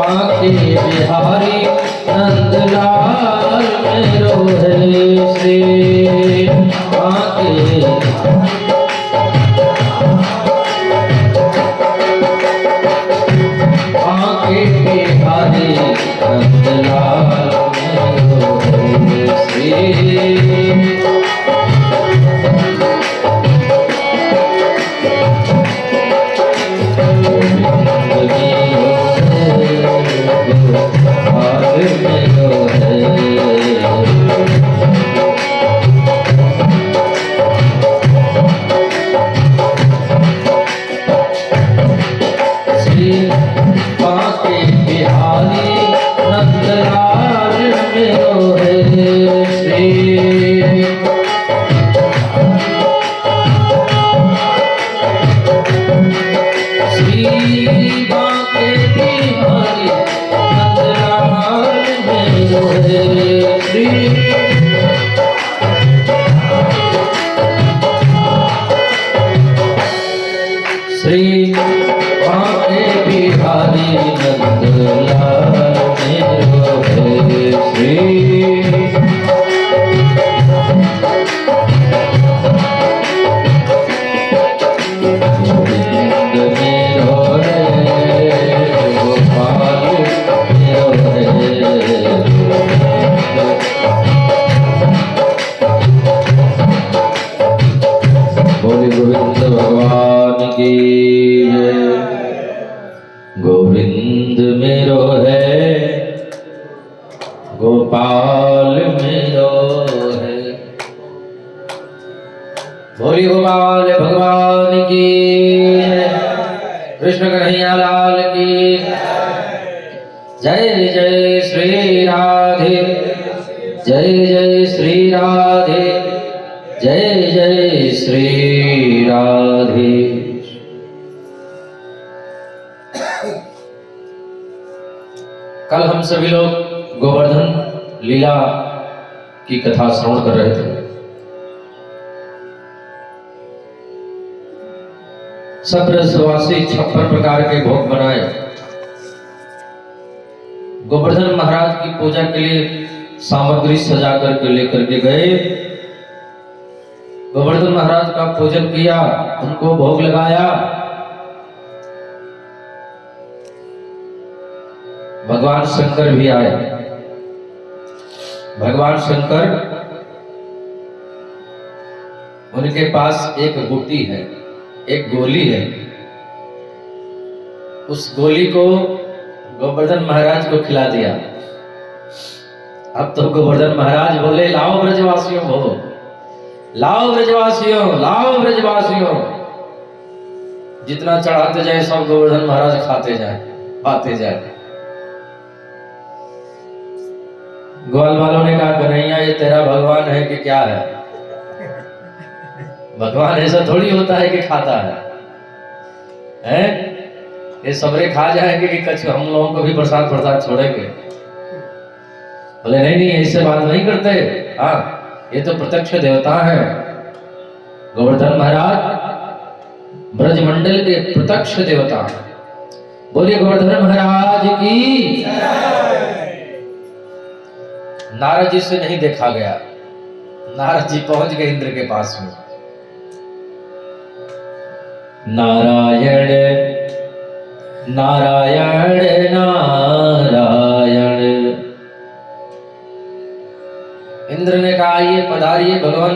आके बिहारी नंदलाल मेरो है श्री आके बिहारी नंदलाल मेरो है श्री श्री आके बिहारी नंदलाल मेरो है श्री गोविंद मेरो है गोपाल मेरो है बोले गोविंद भगवान की गोविंद मेरो है गोपाल मेरो है बोली गोपाल भगवान की कृष्ण कन्हैया लाल की जय जय श्री राधे जय जय श्री राधे जय जय श्री राधे। कल हम सभी लोग गोवर्धन लीला की कथा श्रवण कर रहे थे। सत्रसवासी 56 प्रकार के भोग बनाए। गोवर्धन महाराज की पूजा के लिए सामग्री सजा करके लेकर के गए। गोवर्धन महाराज का पूजन किया, उनको भोग लगाया। भगवान शंकर भी आए। भगवान शंकर, उनके पास एक बूटी है, एक गोली है। उस गोली को गोवर्धन महाराज को खिला दिया। अब तो गोवर्धन महाराज बोले, लाओ ब्रजवासियों भोग, लाओ ब्रजवासियों, लाओ ब्रजवासियों। जितना चढ़ाते जाए सब गोवर्धन महाराज खाते जाए, पाते जाए। ग्वाल वालों ने कहा, कन्हैया ये तेरा भगवान है कि क्या है? भगवान ऐसा थोड़ी होता है कि खाता है, हैं? ये सबरे खा जाएंगे कि कछ हम लोगों को भी प्रसाद प्रसाद छोड़ेंगे? बोले नहीं नहीं, ऐसे बात नहीं करते। हाँ, ये तो प्रत्यक्ष देवता है। गोवर्धन महाराज ब्रजमंडल के प्रत्यक्ष देवता है। बोलिए गोवर्धन महाराज की। नारद जी से नहीं देखा गया। नारद जी पहुंच गए इंद्र के पास में। नारायण नारायण नारायण। इंद्र ने कहा, ये पधारिए भगवान,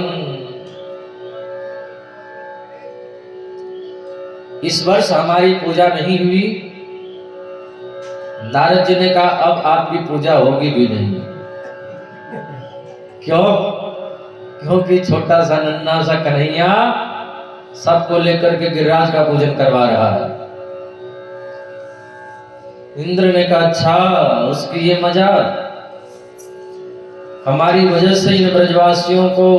इस वर्ष हमारी पूजा नहीं हुई। नारद जी ने कहा, अब आपकी पूजा होगी भी नहीं। क्यों? क्योंकि छोटा सा नन्हा सा कन्हैया सबको लेकर के गिरिराज का पूजन करवा रहा है। इंद्र ने कहा, अच्छा उसकी ये मजा, हमारी वजह से इन ब्रजवासियों को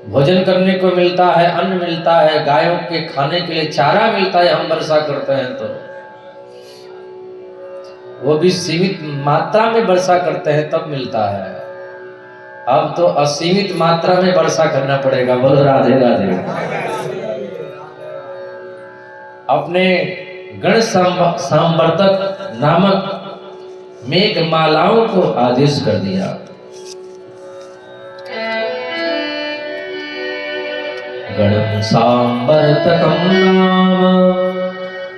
भोजन करने को मिलता है, अन्न मिलता है, गायों के खाने के लिए चारा मिलता है, हम वर्षा करते हैं तो वो भी सीमित मात्रा में वर्षा करते हैं तब मिलता है। अब तो असीमित मात्रा में वर्षा करना पड़ेगा। बोलो राधे राधे। अपने गण सांवर्तक नामक मेघ मालाओं को आदेश कर दिया। गणं सांवर्तकं नाम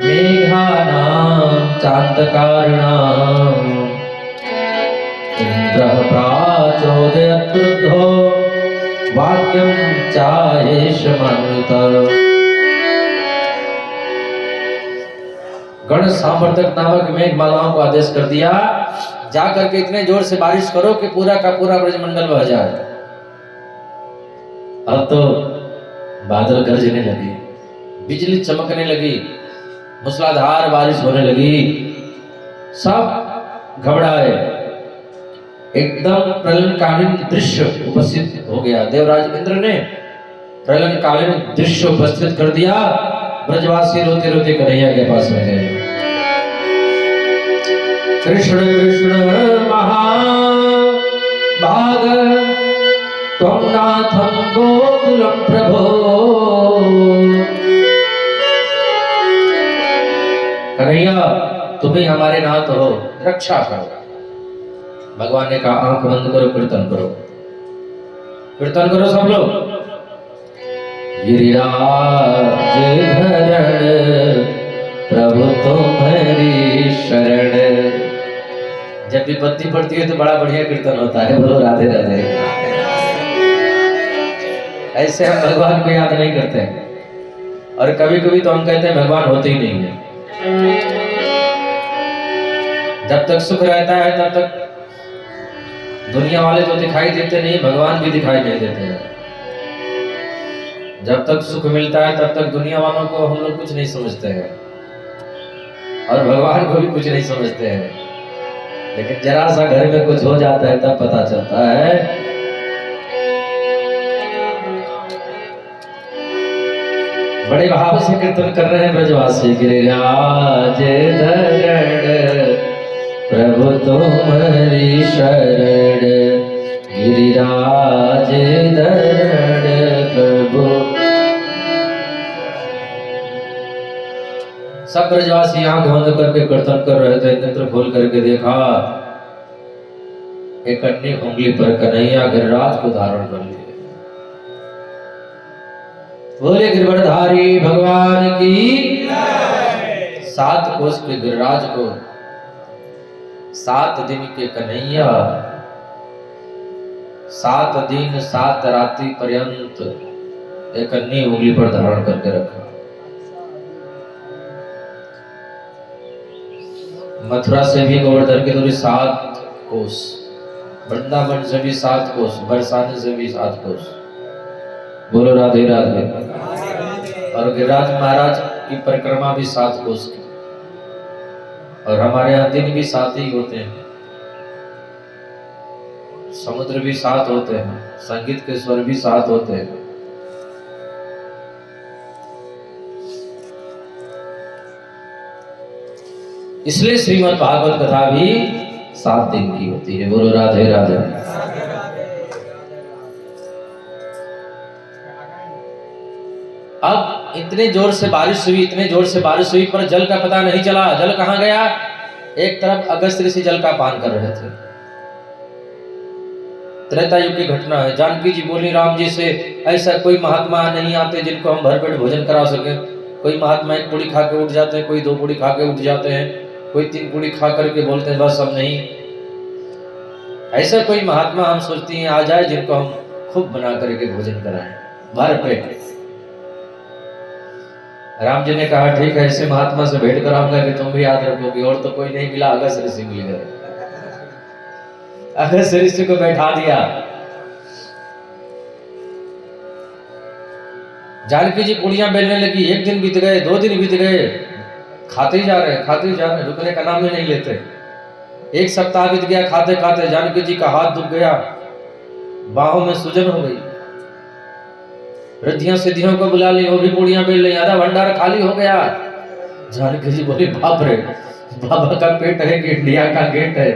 मेघानां चान्तकारिणाम् इंद्रः प्राचोदयत् क्रुद्धो वाक्यं चायेषमन्वितः। गण सांवर्तक नामक मेघ मालाओं को आदेश कर दिया, जाकर के इतने जोर से बारिश करो कि पूरा का पूरा ब्रजमंडल बह जाए। अब तो बादल गरजने लगे, बिजली चमकने लगी, मूसलाधार बारिश होने लगी, सब घबराए। एकदम प्रलयकालीन दृश्य उपस्थित हो गया। देवराज इंद्र ने प्रलयकालीन दृश्य उपस्थित कर दिया। ब्रजवासी रोते रोते कन्हैया के पास में गए। कृष्ण कृष्ण महाभाग त्वं नाथं गोकुलं प्रभो। कन्हैया तुम्हें हमारे नाथ हो, रक्षा करो। भगवान ने कहा आंख बंद करो, कीर्तन करो, कीर्तन करो सब लोग। गिरिराज धरण प्रभु तुम्हारी शरण। जब विपत्ति पड़ती है तो बड़ा बढ़िया कीर्तन होता है, बोलो राधे राधे। ऐसे हम भगवान को याद नहीं करते हैं, और कभी कभी तो हम कहते हैं भगवान होते ही नहीं है। जब तक सुख रहता है तब तक दुनिया वाले तो दिखाई देते नहीं, भगवान भी दिखाई नहीं देते हैं। जब तक सुख मिलता है तब तक दुनिया वालों को हम लोग कुछ नहीं समझते हैं, और भगवान को भी कुछ नहीं समझते हैं। लेकिन जरा सा घर में कुछ हो जाता है तब पता चलता है। बड़े भाव से कीर्तन कर रहे हैं ब्रजवासी। गिरिराज धरण प्रभु तुम्हारी शरण। गिरिराज धरण प्रभु। सब ब्रजवासी आंख बंद करके कीर्तन कर रहे थे। नेत्र खोल करके देखा, एक अन्य उंगली पर कन्हैया गिरिराज को धारण कर लिए। बोले गिरवरधारी भगवान की। 7 कोस के गिरिराज को 7 दिन के कन्हैया 7 दिन 7 रात्रि पर्यंत एक अन्य उंगली पर धारण करके रखा। मथुरा से भी गोवर्धन की दूरी 7 कोस, वृंदावन से भी 7 कोस, बरसाने से भी 7 कोस। बोलो राधे राधे। और गिरिराज महाराज की परिक्रमा भी 7 कोस की। और हमारे यहाँ दिन भी 7 ही होते हैं, समुद्र भी 7 होते हैं, संगीत के स्वर भी 7 होते हैं। इसलिए श्रीमद् भागवत कथा भी 7 दिन की होती है। बोलो राधे राधे। अब इतने जोर से बारिश हुई, इतने जोर से बारिश हुई, पर जल का पता नहीं चला। जल कहाँ गया? एक तरफ अगस्त्य ऋषि जल का पान कर रहे थे। त्रेता युग की घटना है। जानकी जी बोली राम जी से, ऐसा कोई महात्मा नहीं आते जिनको हम भरपेट भोजन करा सके। कोई महात्मा 1 पूड़ी खा के उठ जाते हैं, कोई 2 पूड़ी खा के उठ जाते हैं, कोई 3 पूड़ी खा करके बोलते हैं बस अब नहीं। ऐसा कोई महात्मा हम सोचती हैं आ जाए जिनको हम खूब बना करके भोजन कराएं भरपेट। राम जी ने कहा ठीक है, ऐसे महात्मा से भेंट कराऊंगा कि तुम भी याद रखोगे। और तो कोई नहीं मिला, अगस्त्य ऋषि मिल गए। अगस्त्य ऋषि को बैठा दिया। जानकी जी पुड़ियां बेलने लगी। 1 दिन बीत गए, 2 दिन बीत गए, खाते ही जा रहे, खाते ही जा रहे, रुकने का नाम ही नहीं लेते। 1 सप्ताह बीत गया खाते खाते। जानकी जी का हाथ दुख गया, बाहों में सूजन हो गई। रिद्धियों सिद्धियों को बुला ली, वो भी पुड़ियां बेल ली, आधा भंडार खाली हो गया। जानकी जी बोली बाप रे, बाबा का पेट है कि इंडिया का गेट है,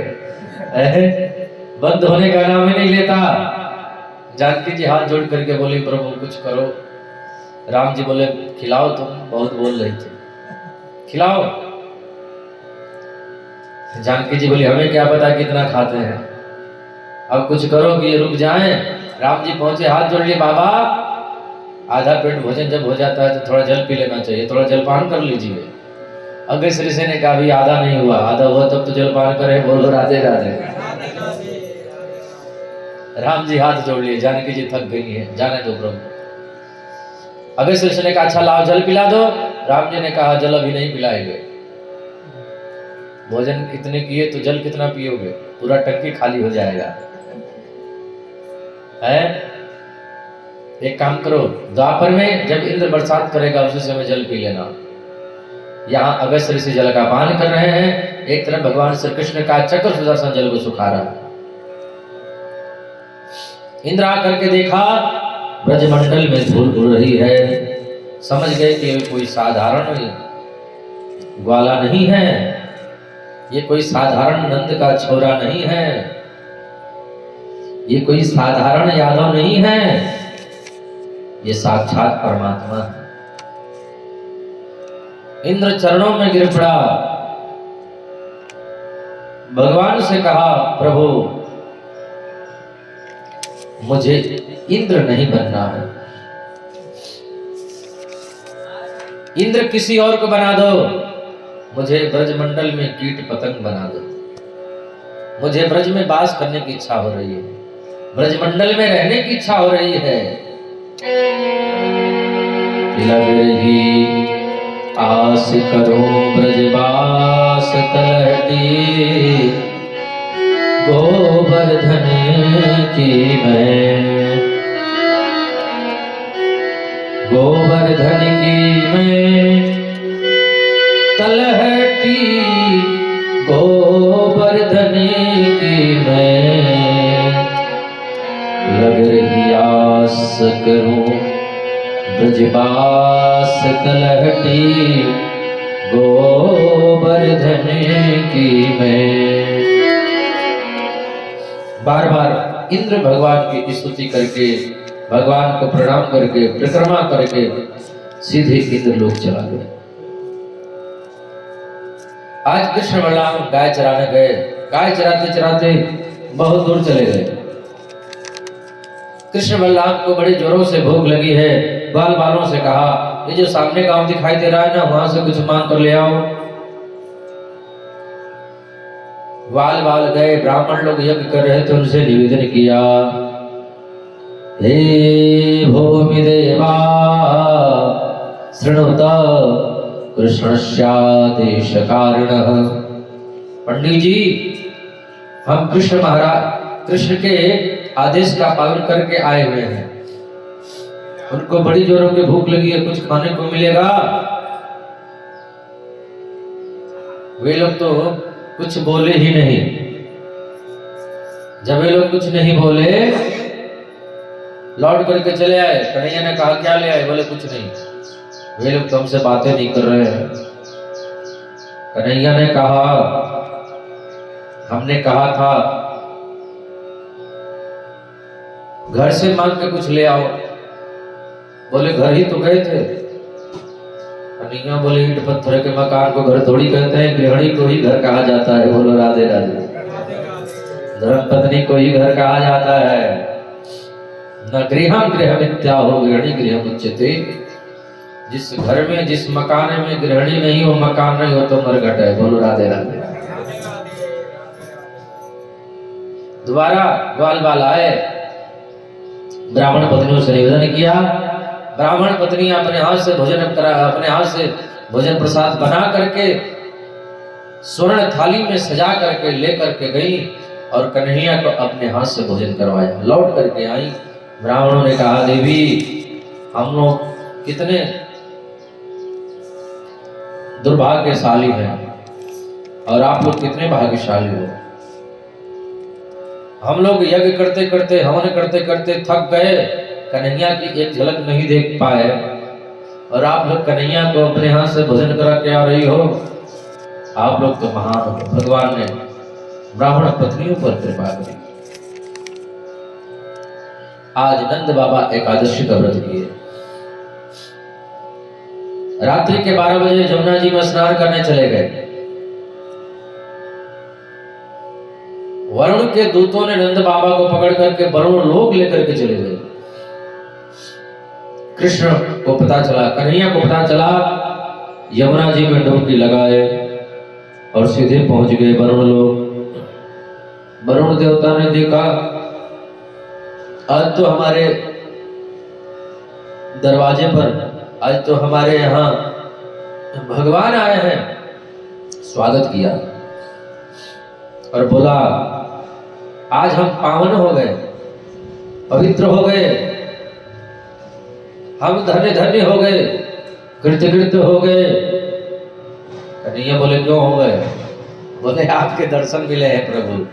बंद होने का नाम ही नहीं लेता। जानकी जी हाथ जोड़ करके बोली प्रभु कुछ करो। राम जी बोले खिलाओ, तुम बहुत बोल रही थी। खिलाओ। जानकी जी बोली हमें क्या पता कितना खाते हैं, अब कुछ करो कि ये रुक जाएं। राम जी पहुंचे, हाथ जोड़ लिए, बाबा आधा पेट भोजन जब हो जाता है तो थोड़ा जल पी लेना चाहिए, थोड़ा जलपान कर लीजिए। अगस्त ऋषि ने कहा भी आधा नहीं हुआ, आधा हुआ तब तो जलपान करे, बोलो राधे राधे। राम जी हाथ जोड़ लिए, जानकी जी थक गई है, जाने दो प्रभु। अगस्त ऋषि ने कहा अच्छा लाओ जल पिला दो। राम जी ने कहा जल अभी नहीं पिलाएंगे, भोजन इतने किए तो जल कितना पियोगे, पूरा टंकी खाली हो जाएगा। है एक काम करो, द्वापर में जब इंद्र बरसात करेगा उसी समय जल पी लेना। यहाँ अगस्त ऋषि जल का पान कर रहे हैं, एक तरफ भगवान श्री कृष्ण का चक्र सुदर्शन जल को सुखा रहा है। इंद्र आकर के देखा ब्रजमंडल में धूल उड़ रही है, समझ गए कि कोई साधारण ग्वाला नहीं है, ये कोई साधारण नंद का छोरा नहीं है, ये कोई साधारण यादव नहीं है, ये साक्षात परमात्मा है। इंद्र चरणों में गिर पड़ा, भगवान से कहा प्रभु मुझे इंद्र नहीं बनना है, इंद्र किसी और को बना दो, मुझे ब्रजमंडल में कीट पतंग बना दो, मुझे ब्रज में वास करने की इच्छा हो रही है, ब्रजमंडल में रहने की इच्छा हो रही है। लग रही आस करो ब्रजवास तलहटी, गोवर्धन की मैं, गोवर्धन की मैं तलहटी, गोवर्धन की मैं, लग रही आस करूं ब्रजवास तलहटी, गोवर्धन की मैं। बार बार इंद्र भगवान की स्तुति करके, भगवान को प्रणाम करके, परिक्रमा करके सीधे इंद्र लोक चला गए। आज कृष्ण बलराम गाय चराने गए, गाय चराते चराते बहुत दूर चले गए। कृष्ण बलराम को बड़ी जोरों से भूख लगी है, ग्वाल बालों से कहा ये जो सामने गांव दिखाई दे रहा है ना, वहां से कुछ मांग कर ले आओ। ग्वाल बाल गए, ब्राह्मण लोग यज्ञ कर रहे थे, उनसे निवेदन किया हे भूमि देवा शृणुत कृष्णस्यादेश कारणः। पंडित जी हम कृष्ण महाराज कृष्ण के आदेश का पालन करके आए हुए हैं, उनको बड़ी जोरों की भूख लगी है, कुछ खाने को मिलेगा। वे लोग तो कुछ बोले ही नहीं। जब वे लोग कुछ नहीं बोले लौट करके चले आए। कन्हैया ने कहा क्या ले आए, बोले कुछ नहीं। वे लोग तो हमसे बातें नहीं कर रहे हैं। कन्हैया ने कहा हमने कहा था घर से मांग के कुछ ले आओ, बोले घर ही तो गए थे। कन्हैया बोले ईंट पत्थर के मकान को घर थोड़ी कहते हैं, गृहिणी को ही घर कहा जाता है। बोलो राधे राधे। धर्म पत्नी को ही घर कहा जाता है। न गृहम गृहमित्या हो गृहिणी गृहमुच्यते। जिस घर में जिस मकान में गृहिणी नहीं हो, मकान नहीं हो तो मरघट है। बोलो राधे राधे। दोबारा ग्वाल बाल आए, ब्राह्मण पत्नियों से निवेदन किया। ब्राह्मण पत्नी अपने हाथ से भोजन करा, अपने हाथ से भोजन प्रसाद बना करके स्वर्ण थाली में सजा करके लेकर के गई और कन्हैया को अपने हाथ से भोजन करवाया। लौट करके आई, ब्राह्मणों ने कहा देवी हम लोग कितने दुर्भाग्यशाली हैं और आप लोग कितने भाग्यशाली हो। हम लोग यज्ञ करते करते, हवन करते करते थक गए, कन्हैया की एक झलक नहीं देख पाए और आप लोग कन्हैया को अपने हाथ से भोजन करा के आ रही हो। आप लोग तो महान हो। भगवान ने ब्राह्मण पत्नियों पर कृपा करी। आज नंद बाबा एकादशी का व्रत किए। रात्रि के 12 बजे जमुना जी में स्नान करने चले गए। वरुण के दूतों ने नंद बाबा को पकड़ करके वरुण लोक लेकर के चले गए। कृष्ण को पता चला, कन्हैया को पता चला, यमुना जी में डुबकी लगाए और सीधे पहुंच गए वरुण लोक। वरुण देवता ने देखा आज तो हमारे दरवाजे पर, आज तो हमारे यहाँ भगवान आए हैं। स्वागत किया और बोला आज हम पावन हो गए, पवित्र हो गए, हम धन्य धन्य हो गए, कृतकृत्य हो गए। कन्हैया बोले क्यों हो गए? बोले आपके दर्शन मिले हैं प्रभु,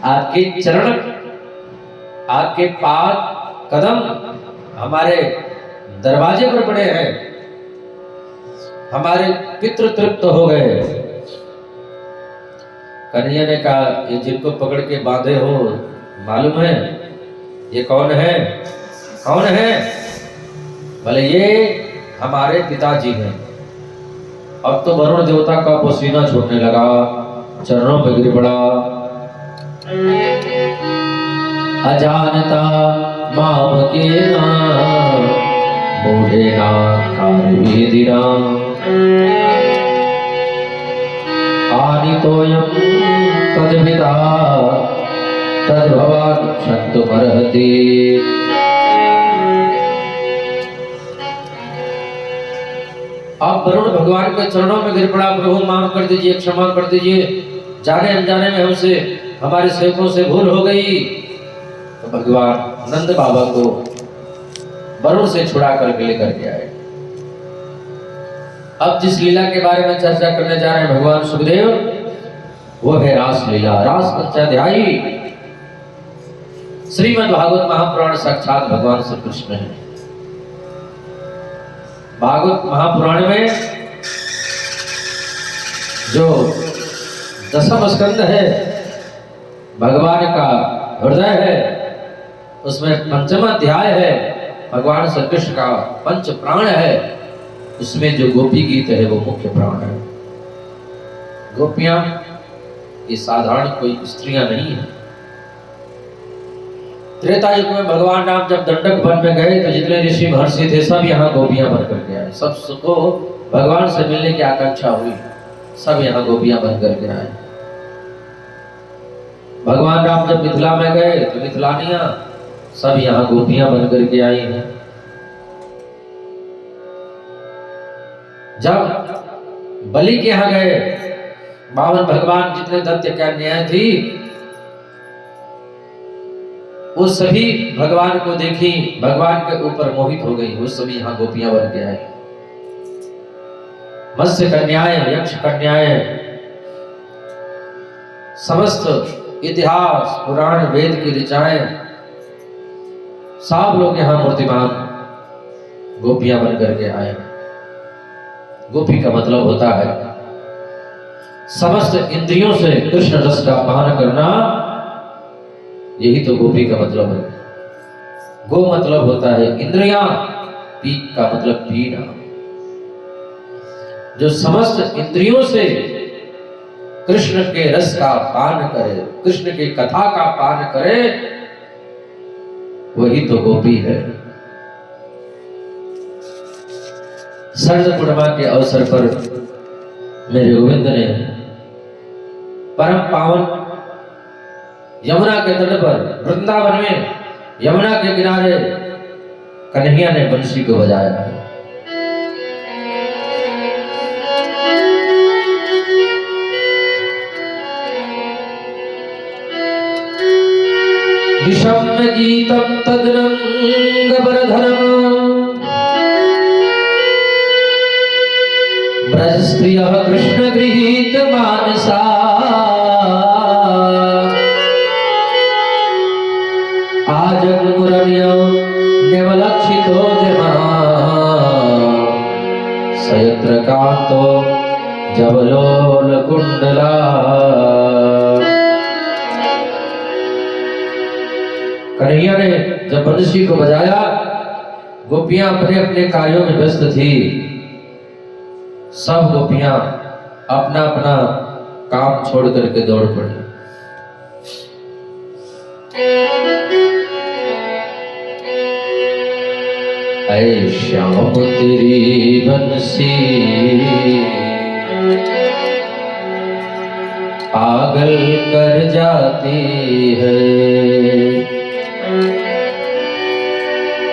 आपके चरण, आपके पाद कदम हमारे दरवाजे पर पड़े हैं, हमारे पितृ तृप्त हो गए। कन्हैया ने कहा ये जिनको पकड़ के बांधे हो मालूम है ये कौन है? कौन है? बोले ये हमारे पिताजी हैं। अब तो वरुण देवता का पसीना छूटने लगा, चरणों पर गिर पड़ा। अजानता माम के नाम बूढ़े नावेदिना आनितोयम तद्विदा तद्भवान् क्षन्तुमर्हति। अब वरुण भगवान के चरणों में गिर पड़ा, प्रभु माफ कर दीजिए, क्षमा कर दीजिए, जाने अनजाने में हमसे, हमारे सेवकों से भूल हो गई। तो भगवान नंद बाबा को वरुण से छुड़ा करके लेकर के आए। अब जिस लीला के बारे में चर्चा करने जा रहे हैं भगवान सुखदेव, वो है रास लीला, रास पंचाध्यायी। श्रीमद् भागवत महापुराण साक्षात भगवान श्री कृष्ण है। भागवत महापुराण में जो दशम स्कंद है, भगवान का हृदय है, उसमें पंचम अध्याय है, भगवान श्री कृष्ण का पंच प्राण है। उसमें जो गोपी गीत है वो मुख्य प्राण है। गोपियां ये साधारण कोई स्त्रियां नहीं है। त्रेता युग में भगवान राम जब दंडक वन में गए तो जितने ऋषि महर्षि थे सब यहाँ गोपियां बन करके आए। सबको भगवान से मिलने की आकांक्षा हुई, सब यहाँ गोपियां बन करके आए। भगवान राम जब मिथिला में गए तो मिथिलानियां सब यहाँ गोपियां बन करके आई हैं। जब बलि के यहाँ गए, 52 भगवान जितने दैत्य कन्याएं थी वो सभी भगवान को देखी, भगवान के ऊपर मोहित हो गई, वो सभी यहाँ गोपियां बन के आई। मत्स्य कन्याएं, यक्ष कन्याएं, समस्त इतिहास पुराण वेद की ऋचाएं, सब लोग यहाँ मूर्तिमान गोपियां बन करके आए। गोपी का मतलब होता है समस्त इंद्रियों से कृष्ण रस का पान करना, यही तो गोपी का मतलब है। गो मतलब होता है इंद्रियां, पी का मतलब पीना। जो समस्त इंद्रियों से कृष्ण के रस का पान करे, कृष्ण की कथा का पान करे, वही तो गोपी है। शरद पूर्णिमा के अवसर पर मेरे गोविंद ने परम पावन यमुना के तट पर वृंदावन में यमुना के किनारे कन्हैया ने बंसी को बजाया। निशम्य गीतम तद्रंगबरधरम् ब्रज स्त्रियः कृष्ण गृहीत मानसा आजगमुरण्यो निवलक्षितो सयत्र कांतो जबलोल कुंडला। कन्हैया ने जब बंसी को बजाया, गोपियां अपने अपने कार्यों में व्यस्त थी। सब गोपियां अपना अपना काम छोड़ करके दौड़ पड़ी। ऐ श्याम तेरी बंसी पागल कर जाती है।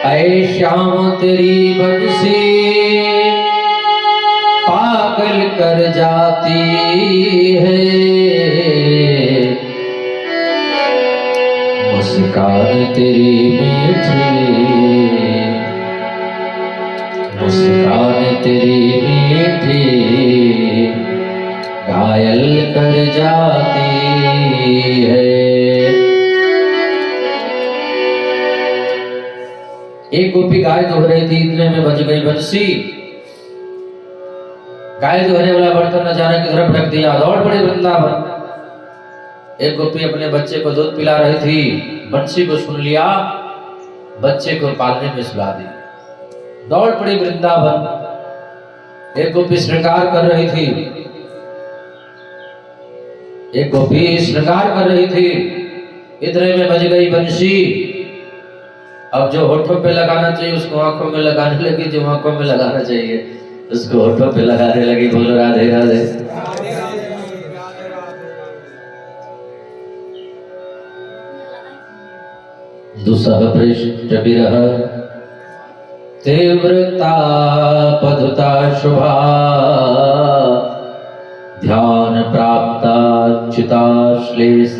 ऐ श्याम तेरी बंसी पागल कर जाती है। मुस्कान तेरी मीठी, मुस्कान तेरी मीठी घायल कर जाती है। एक गोपी गाय दुह रही थी, इतने में बज गई बंसी। गाय दुहने वाला बर्तन न जाने की तरफ रख दिया, दौड़ पड़े वृंदावन। एक गोपी अपने बच्चे को दूध पिला रही थी, बंसी को सुन लिया, बच्चे को पालने में सुला दी, दौड़ पड़ी वृंदावन। एक गोपी श्रृंगार कर रही थी, एक गोपी श्रृंगार कर रही थी, इतने में बज गई बंसी। अब जो होठों पे लगाना चाहिए उसको आंखों में लगाने लगी, जो आंखों में लगाना चाहिए उसको होठों पे लगाने लगी। बोलो राधे राधे। दुसह पृष्ठ विरह तीव्रता पदुता शुभा ध्यान प्राप्ता च्युता श्लेष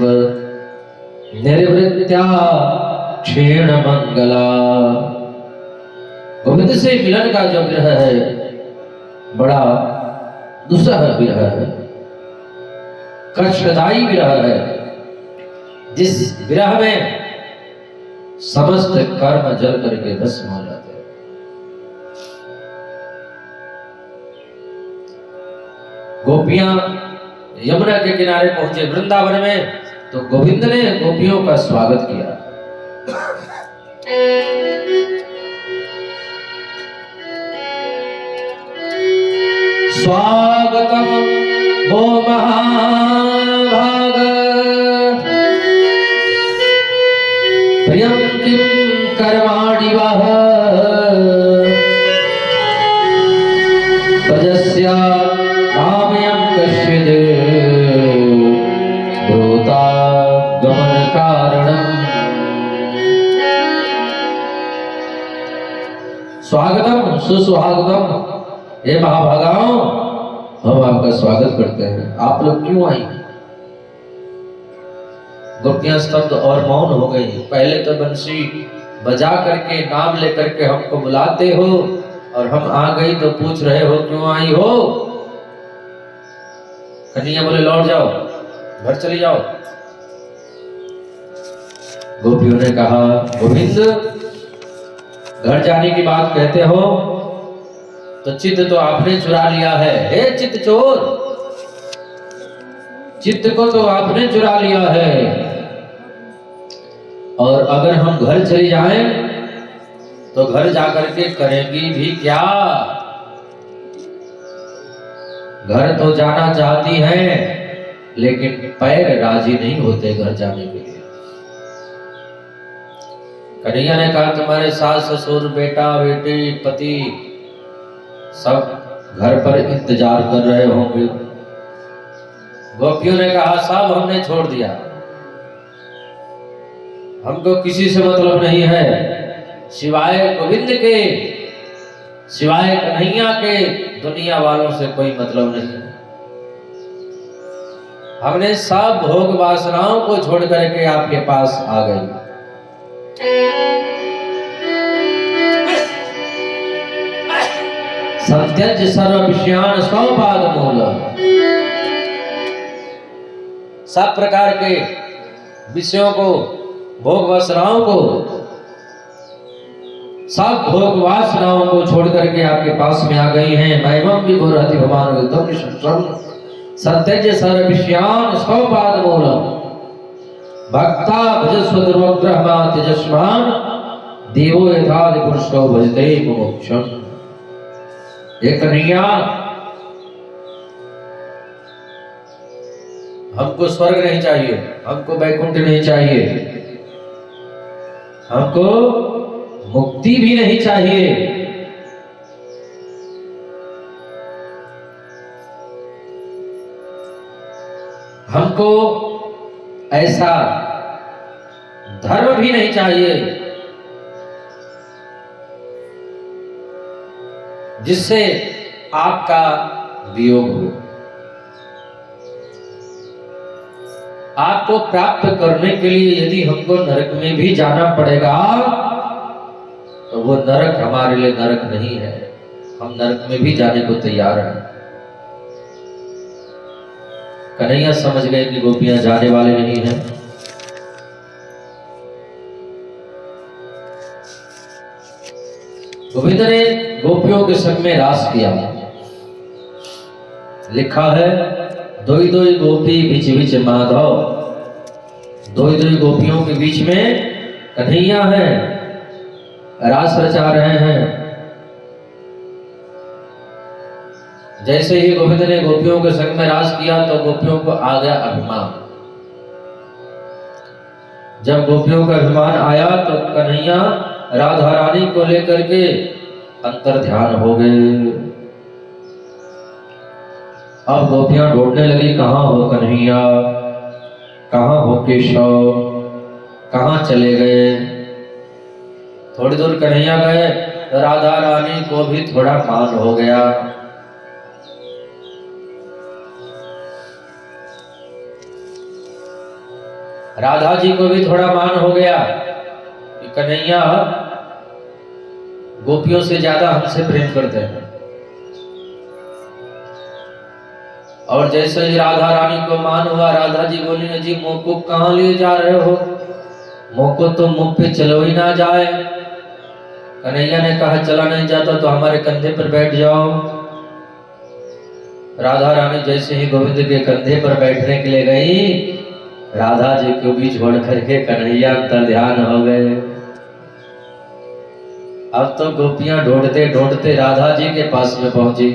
निर्वृत्या क्षीण मंगला। गोविंद से मिलन का जो विरह है बड़ा दुसह विरह है, कष्टदायी विरह है, जिस विरह में समस्त कर्म जल करके भस्म हो जाते हैं। गोपियां यमुना के किनारे पहुंचे वृंदावन में, तो गोविंद ने गोपियों का स्वागत किया। स्वागतम वो महाभाग प्रियं किं कर्माणि वः तजस्या नामयं कश्चित् भूता गमन कारणम्। स्वागतम सुस्वागतम, हे महाभागाओं, हम आपका स्वागत करते हैं। आप लोग क्यों आई? गोपियां स्तब्ध और मौन हो गई। पहले तो बंसी बजा करके नाम लेकर के हमको बुलाते हो, और हम आ गई तो पूछ रहे हो क्यों आई हो। कन्हैया बोले लौट जाओ, घर चली जाओ। गोपियों ने कहा गोविंद, घर जाने की बात कहते हो तो चित्त तो आपने चुरा लिया है। हे चित्त चोर, चित्त को तो आपने चुरा लिया है। और अगर हम घर चले जाएं तो घर जाकर के करेंगी भी क्या? घर तो जाना चाहती हैं, लेकिन पैर राजी नहीं होते घर जाने के लिए। कन्हैया ने कहा तुम्हारे सास ससुर बेटा बेटी पति सब घर पर इंतजार कर रहे होंगे। गोपियों ने कहा सब हमने छोड़ दिया, हमको किसी से मतलब नहीं है, सिवाय गोविंद के, सिवाय कन्हैया के दुनिया वालों से कोई मतलब नहीं। हमने सब भोग वासनाओं को छोड़ करके आपके पास आ गए। सत्यज सर्व विषयान स्वपाद मूल, सब प्रकार के विषयों को, भोग वासनाओं को, सब भोग वासनाओं को छोड़ करके आपके पास में आ गई हैं। मैवम विभुरति भवान सत्यज सर्व विषयान स्वपाद मूल भक्ता भजस्व दुर्वग्रहमा तेजस्मान देवो यथा पुरुषो भजते मोक्षम। ये कन्हैया, हमको स्वर्ग नहीं चाहिए, हमको वैकुंठ नहीं चाहिए, हमको मुक्ति भी नहीं चाहिए। हमको ऐसा धर्म भी नहीं चाहिए जिससे आपका वियोग हो। आपको प्राप्त करने के लिए यदि हमको नरक में भी जाना पड़ेगा तो वो नरक हमारे लिए नरक नहीं है, हम नरक में भी जाने को तैयार हैं। कन्हैया समझ गए कि गोपियां जाने वाले नहीं हैं। गोविंद ने गोपियों के संग में रास किया। लिखा है दोई दोई गोपी बीच बीच माधव, दोई दोई गोपियों के बीच में कन्हैया है, रास रचा रहे हैं। जैसे ही गोविंद ने गोपियों के संग में रास किया तो गोपियों को आ गया अभिमान। जब गोपियों का अभिमान आया तो कन्हैया राधा रानी को लेकर के अंतर ध्यान हो गए। अब गोपियां ढूंढने लगी, कहाँ हो कन्हैया, कहाँ हो केशव, कहाँ चले गए। थोड़ी दूर कन्हैया गए तो राधा रानी को भी थोड़ा मान हो गया। राधा जी को भी थोड़ा मान हो गया कि कन्हैया गोपियों से ज्यादा हमसे प्रेम करते हैं। और जैसे ही राधा रानी को मान हुआ, राधा जी बोली, जी मुँह को कहाँ लिए जा रहे हो, मुँह को तो मुँह पे चलो ही ना जाए। कन्हैया ने कहा चला नहीं जाता तो हमारे कंधे पर बैठ जाओ। राधा रानी जैसे ही गोविंद के कंधे पर बैठने के लिए गई, राधा जी को भी छोड़ करके कन्हैया अंतर ध्यान हो गए। अब तो गोपियां ढूंढते ढूंढते राधा जी के पास में पहुंची।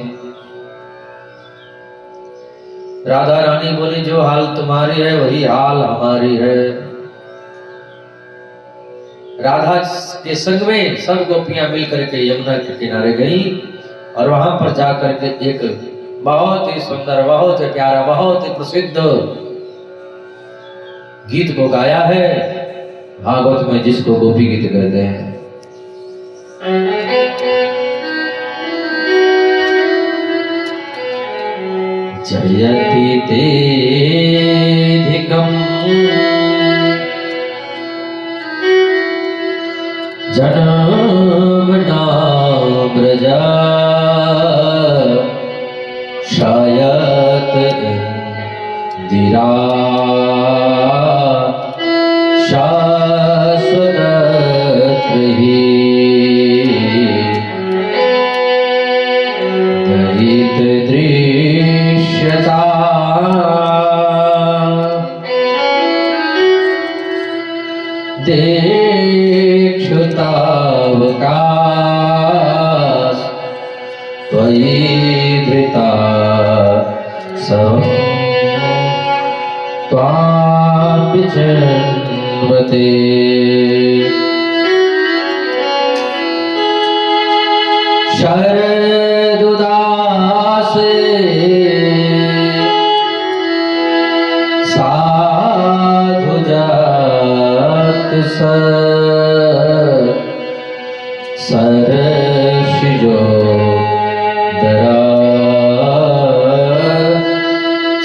राधा रानी बोली, जो हाल तुम्हारी है वही हाल हमारी है। राधा के संग में सब गोपियां मिलकर के यमुना के किनारे गई और वहां पर जाकर के एक बहुत ही सुंदर, बहुत ही प्यारा, बहुत ही प्रसिद्ध गीत को गाया है भागवत में, जिसको गोपी गीत कहते हैं। जयति तेधिकम् जनमना व्रजा शायत इंदिरा शाश्वतत्रयी दयित दृश्यता देक्षुतावकाश त्वयि धृता त्वापि जन्मते। शरदुदासे साधु जात सरसिजो दरा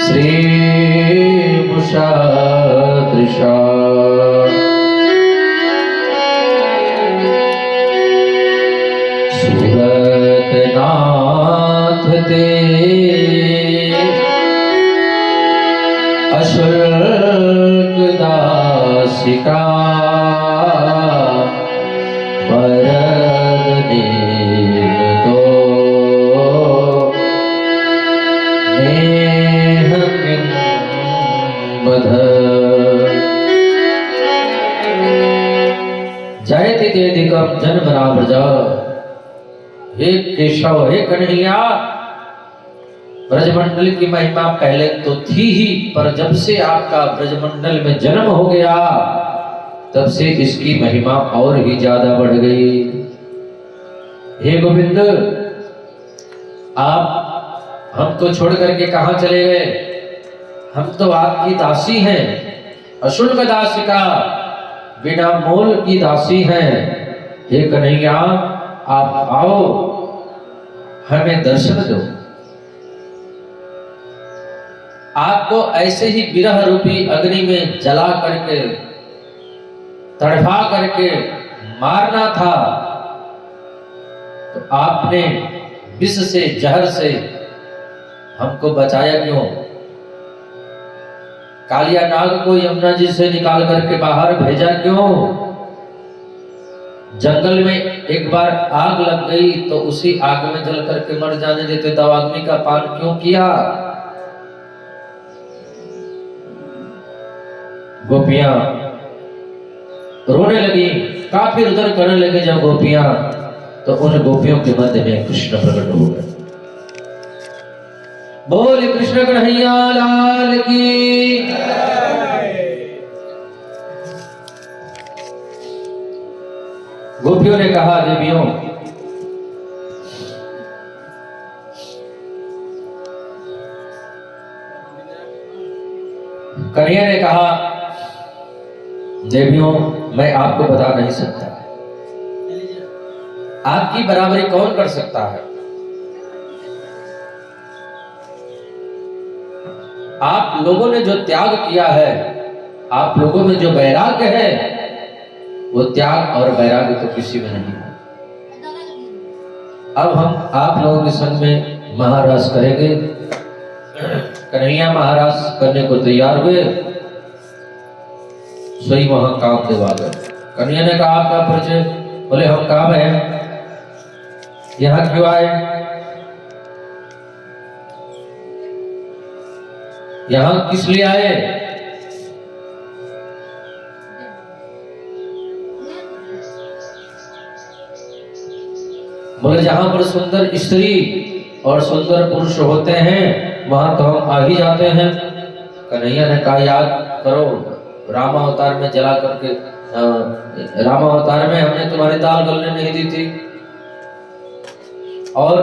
श्रीमुषा दृशा। सुरतनाथ ते अशुल्क दासिका वरद दीन तो नेह किं बध। जयति तेधिकम् जन्मना व्रज। हे केशव, हे कन्हैया, ब्रजमंडल की महिमा पहले तो थी ही, पर जब से आपका ब्रजमंडल में जन्म हो गया तब से इसकी महिमा और ही ज्यादा बढ़ गई। हे गोविंद, आप हमको छोड़ करके कहां चले गए? हम तो आपकी दासी हैं, अशुल्क दासिका, बिना मोल की दासी हैं। हे कन्हैया, आप आओ, हमें दर्शन दो। आपको ऐसे ही विरह रूपी अग्नि में जला करके, तड़फा करके मारना था, तो आपने विष से, जहर से हमको बचाया क्यों? कालिया नाग को यमुना जी से निकाल करके बाहर भेजा क्यों? जंगल में एक बार आग लग गई तो उसी आग में जल करके मर जाने देते, तो अग्नि का पान क्यों किया? गोपियां रोने लगी, काफी रुदन करने लगे जब गोपियां, तो उन गोपियों के मध्य में कृष्ण प्रकट हो गए। बोल कृष्ण कन्हैया लाल की। गोपियों ने कहा, देवियों, कन्हैया ने कहा, देवियों, मैं आपको बता नहीं सकता, आपकी बराबरी कौन कर सकता है? आप लोगों ने जो त्याग किया है, आप लोगों में जो वैराग्य है, वो त्याग और वैराग्य तो किसी में नहीं है। अब हम आप लोगों के संग में महाराज करेंगे। कन्हैया महाराज करने को तैयार हुए, सही वहां काम देवा गए। कन्हैया ने कहा, आपका परिचय? बोले, हम काम है, यहां क्यों आए? यहां किस लिए आए? बोले, जहां पर सुंदर स्त्री और सुंदर पुरुष होते हैं वहां तो हम आ ही जाते हैं। कन्हैया ने कहा, याद करो, रामावतार में जला करके, रामावतार में हमने तुम्हारी दाल गलने नहीं दी थी, और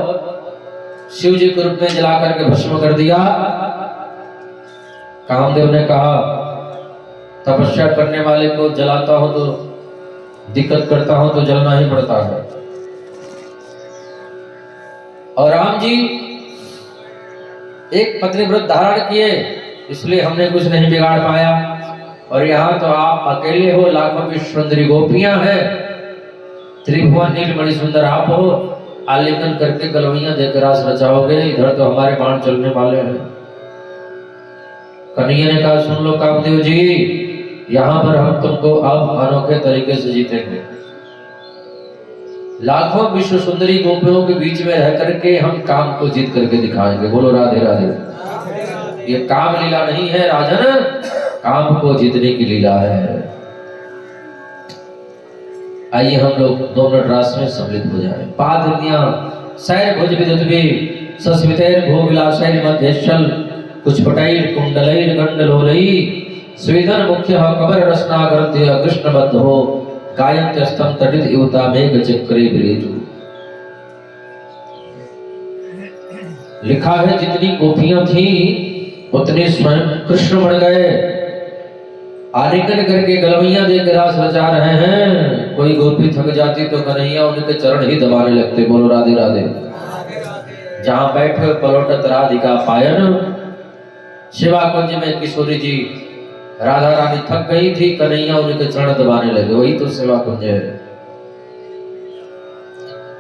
शिव जी के रूप में जला करके भस्म कर दिया। कामदेव ने कहा, तपस्या करने वाले को जलाता हो तो दिक्कत करता हो तो जलना ही पड़ता है। और राम जी एक पत्नी व्रत धारण किए, इसलिए हमने कुछ नहीं बिगाड़ पाया। और यहाँ तो आप अकेले हो, लाखों की सुंदरी गोपियां हैं, त्रिभुवन नीलमणि सुंदर आप हो, आलिंगन करके गलवैया देकर रास रचाओगे, इधर तो हमारे बाण चलने वाले हैं। कन्हैया ने कहा, सुन लो कामदेव जी, यहाँ पर हम तुमको अब अनोखे तरीके से जीतेंगे। लाखों विश्व सुंदरी गोपियों के बीच में रह करके हम काम को जीत करके दिखाएंगे। बोलो राधे राधे। ये काम लीला नहीं है राजन, काम को जीतने की लीला है। आइए हम लोग 2 मिनट रास में सम्मिलित हो जाए। पादन्या सैर भुज विदुद्वी सस्मितैर भोविलासैर मध्यशल कुछ पटैल कुंडलैर गंडलोलई स्वेदन मुख्य कबर रसना ग्रंथि कृष्ण बद्ध हो गायन्त्य स्तम तटित युवता मेघ चक्रे ब्रेजु। लिखा है, जितनी गोपियां थी उतने स्वयं कृष्ण बन गए, आलिंगन करके गलवैया देकर रास रचा रहे हैं। कोई गोपी थक जाती तो कन्हैया उनके चरण ही दबाने लगते। बोलो राधे राधे। जहां बैठे पलोटत राधिका पायन, शिवा कुंज में किशोरी जी राधा रानी थक गई थी, कन्हैया उनके चरण दबाने लगे, वही तो शिवा कुंज है।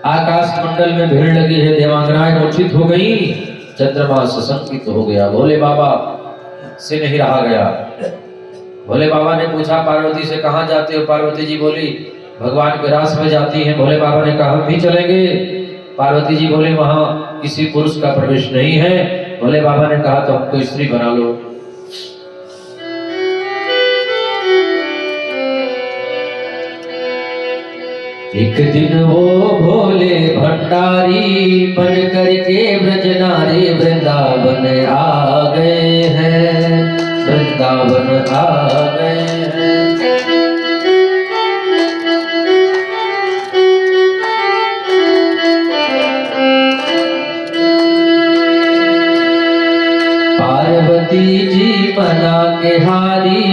आकाश मंडल में भीड़ लगी है, देवांगनाएं मूर्छित हो गई, चंद्रमा सशंकित हो गया, भोले बाबा से नहीं रहा गया। भोले बाबा ने पूछा, पार्वती से कहां जाते हो? पार्वती जी बोली, भगवान के रास में जाती है। भोले बाबा ने कहा, हम भी चलेंगे। पार्वती जी बोले, वहां किसी पुरुष का प्रवेश नहीं है। भोले बाबा ने कहा, तो हमको स्त्री बना लो। एक दिन वो भोले भंडारी बन करके ब्रज नारी वृंदावन आ गए हैं, वृंदावन आ गए हैं। पार्वती जी मना के हारी,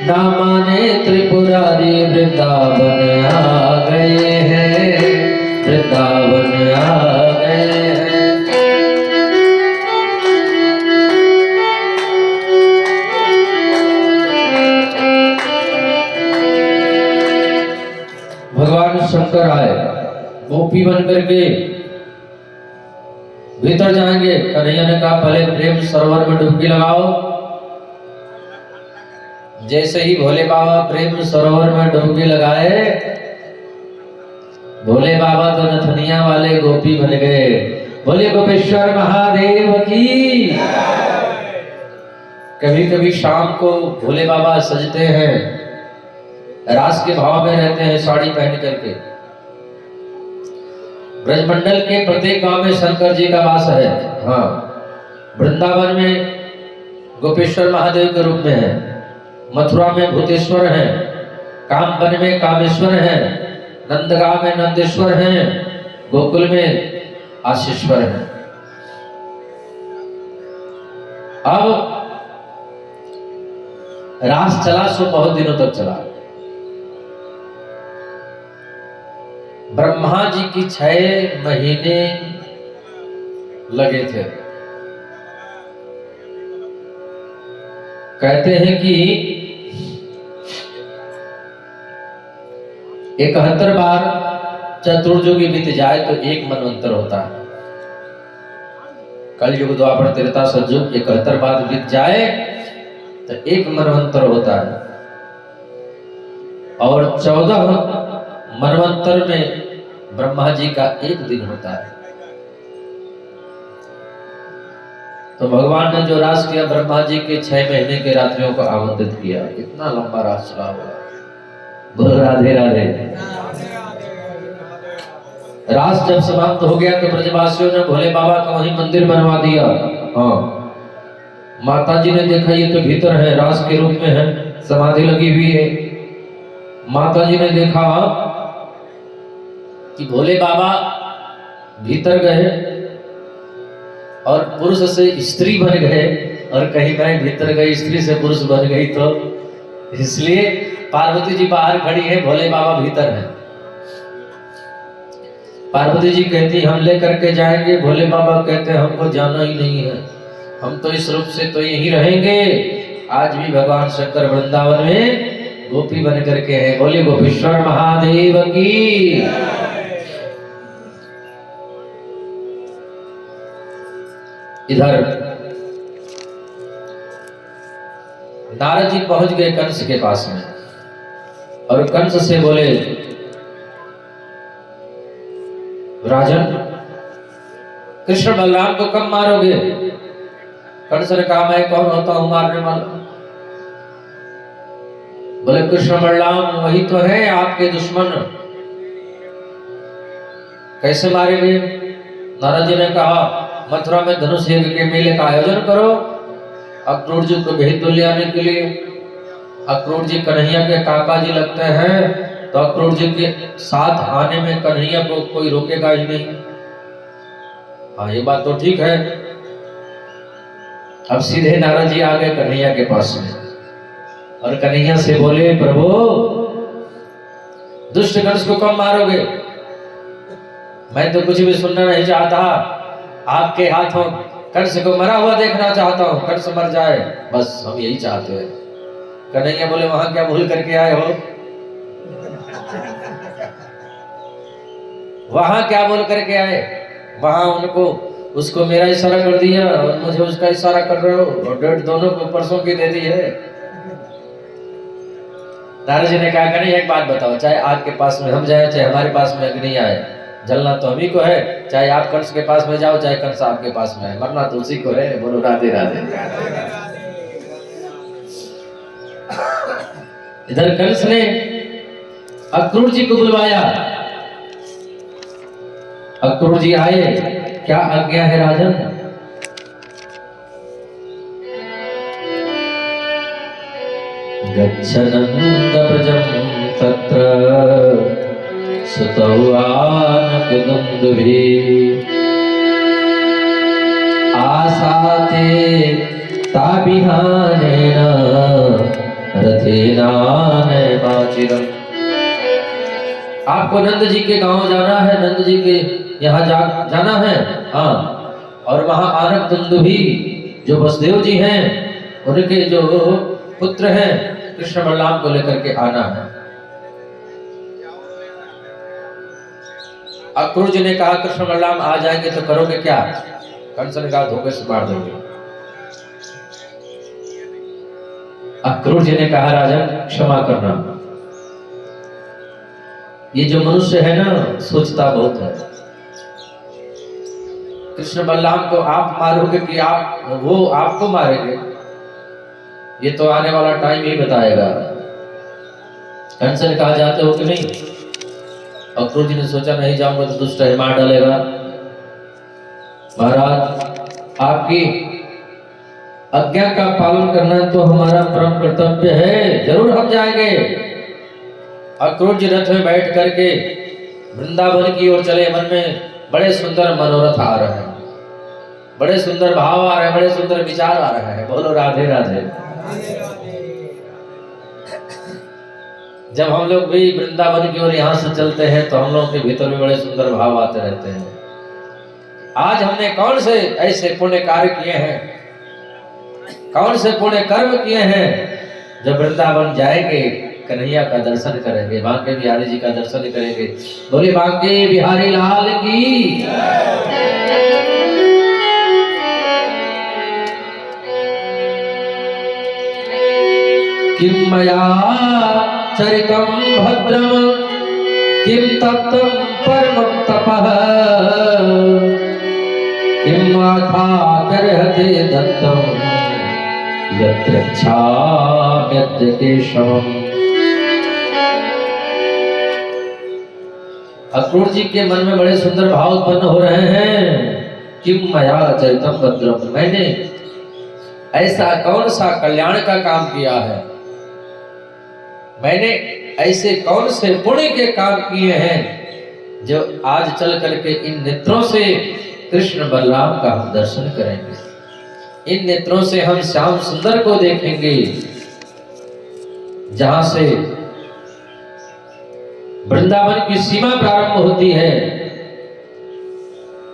ना माने त्रिपुरारी, वृंदावन आ गए हैं, वृंदावन आ गए हैं। भगवान शंकर आए, गोपी बन करके भीतर जाएंगे। कन्हैया ने कहा पहले प्रेम सरोवर में डुबकी लगाओ। जैसे ही भोले बाबा प्रेम सरोवर में डुबकी लगाए, भोले बाबा तो नथनिया वाले गोपी बन गए। बोले गोपेश्वर महादेव की। कभी कभी शाम को भोले बाबा सजते हैं, रास के भाव में रहते हैं साड़ी पहन करके। ब्रजमंडल के प्रत्येक गांव में शंकर जी का वास है। हाँ, वृंदावन में गोपेश्वर महादेव के रूप में है, मथुरा में भूतेश्वर है, कामवन में कामेश्वर है, नंदगांव में नंदेश्वर है, गोकुल में आशीश्वर है। अब रास चला सो बहुत दिनों तक चला। ब्रह्मा जी की 6 महीने लगे थे। कहते हैं कि 71 बार चतुर्युगी बीत जाए तो एक मनवंतर होता है। कलयुग द्वापर त्रेता सतयुग 71 बार बीत जाए तो एक मनवंतर होता है। और 14 मनवंतर में ब्रह्मा जी का एक दिन होता है। तो भगवान ने जो रास किया, ब्रह्मा जी के 6 महीने के रात्रियों को आमंत्रित किया। कितना लंबा रास चला हुआ। बोल राधे राधे। रास जब समाप्त हो गया तो ब्रजवासियों ने भोले बाबा का वहीं मंदिर बनवा दिया। हाँ, माता जी ने देखा ये तो भीतर है, रास के रूप में है, समाधि लगी हुई है। माता जी ने देखा कि भोले बाबा भीतर गए और पुरुष से स्त्री बन गए, और कहीं मैं भीतर गई स्त्री से पुरुष बन गई, तो इसलिए पार्वती जी बाहर खड़ी है, भोले बाबा भीतर हैं। पार्वती जी कहती हम ले करके जाएंगे। भोले बाबा कहते हमको जाना ही नहीं है, हम तो इस रूप से तो यहीं रहेंगे। आज भी भगवान शंकर वृंदावन में गोपी बन करके हैं। बोले गोपेश्वर महादेव की। इधर नारद जी पहुंच गए कंस के पास में, और कंस से बोले राजन, कृष्ण बलराम को कब मारोगे? कंस ने कहा मैं कौन होता हूं मारने वाला? बोले कृष्ण बलराम वही तो है आपके दुश्मन, कैसे मारेंगे? नारद जी ने कहा मथुरा में धनुष यज्ञ के मेले का आयोजन करो, अक्रूर जी को भेज दो ले आने के लिए। अक्रूर जी कन्हैया के काका जी लगते हैं, तो अक्रूर जी के साथ आने में कन्हैया को कोई रोकेगा ही नहीं। हाँ, ये बात तो ठीक है। अब सीधे नारद जी आ गए कन्हैया के पास में, और कन्हैया से बोले प्रभु दुष्ट कंस को कब मारोगे? मैं तो कुछ भी सुनना नहीं चाहता, आपके हाथों कंस को मरा हुआ देखना चाहता हूं, कंस मर जाए बस, हम यही चाहते हैं। कन्हैया बोले वहां क्या भूल करके आए हो? वहां क्या बोल करके आए? वहां उनको उसको मेरा इशारा कर दिया और मुझे उसका इशारा कर रहे हो, और डेट दोनों को परसों की दे दी है। नारद जी ने कहा कन्हैया एक बात बताओ, चाहे आग के पास में हम जाए, चाहे हमारे पास में अग्नि आए, जलना तो हम ही को है। चाहे आप कंस के पास में जाओ, चाहे कंस आपके पास में है, मरना तो उसी को है। बोलो राधे राधे। इधर कंस ने अक्रूर जी को बुलवाया अक्रूर जी आए, क्या आज्ञा है राजन? गच्छनन्दव्रजं तत्र सुतौ आनकदुन्दुभिः आसाते ताबिहानेन रथेनानयमाचिरम्। आपको नंद जी के गांव जाना है, नंद जी के यहाँ जाना है। हाँ, और वहां आनक दुंदुभी जो वसुदेव जी हैं, उनके जो पुत्र हैं कृष्ण बलराम को लेकर के आना है। अक्रूर जी ने कहा कृष्ण बलराम आ जाएंगे तो करोगे क्या? कंस ने कहा धोखे से मार देंगे। अक्रूर जी ने कहा राजन क्षमा करना, ये जो मनुष्य है ना सोचता बहुत है। कृष्ण बलराम को आप मारोगे कि वो आपको मारेंगे, ये तो आने वाला टाइम ही बताएगा। कंस ने कहा जाते हो कि नहीं? अक्रूर जी ने सोचा नहीं जाऊंगा तो दुष्ट है मार डालेगा। महाराज आपकी आज्ञा का पालन करना तो हमारा परम कर्तव्य है, जरूर हम जाएंगे। अक्रूर जी रथ में बैठ करके वृंदावन की ओर चले। मन में बड़े सुंदर मनोरथ आ रहे हैं, बड़े सुंदर भाव आ रहे हैं, बड़े सुंदर विचार आ रहे हैं। बोलो राधे राधे। जब हम लोग भी वृंदावन की ओर यहाँ से चलते हैं तो हम लोग के भीतर में बड़े सुंदर भाव आते रहते हैं। आज हमने कौन से ऐसे पुण्य कार्य किए हैं, कौन से पुण्य कर्म किए हैं, जब वृंदावन जाएंगे कन्हैया का दर्शन करेंगे, बांके बिहारी जी का दर्शन करेंगे। बोले बांके बिहारी लाल की। किम मया चरितं भद्रम किम तप्तं परमं तपः किम आखाकर्हते दत्तं यत्र इच्छाम्यद्य केशवम्। अक्रूर जी के मन में बड़े सुंदर भाव उत्पन्न हो रहे हैं। किम मया चरितं भद्रम, मैंने ऐसा कौन सा कल्याण का काम किया है, मैंने ऐसे कौन से पुण्य के काम किए हैं जो आज चल करके इन नेत्रों से कृष्ण बलराम का हम दर्शन करेंगे, इन नेत्रों से हम श्याम सुंदर को देखेंगे। जहां से वृंदावन की सीमा प्रारंभ होती है।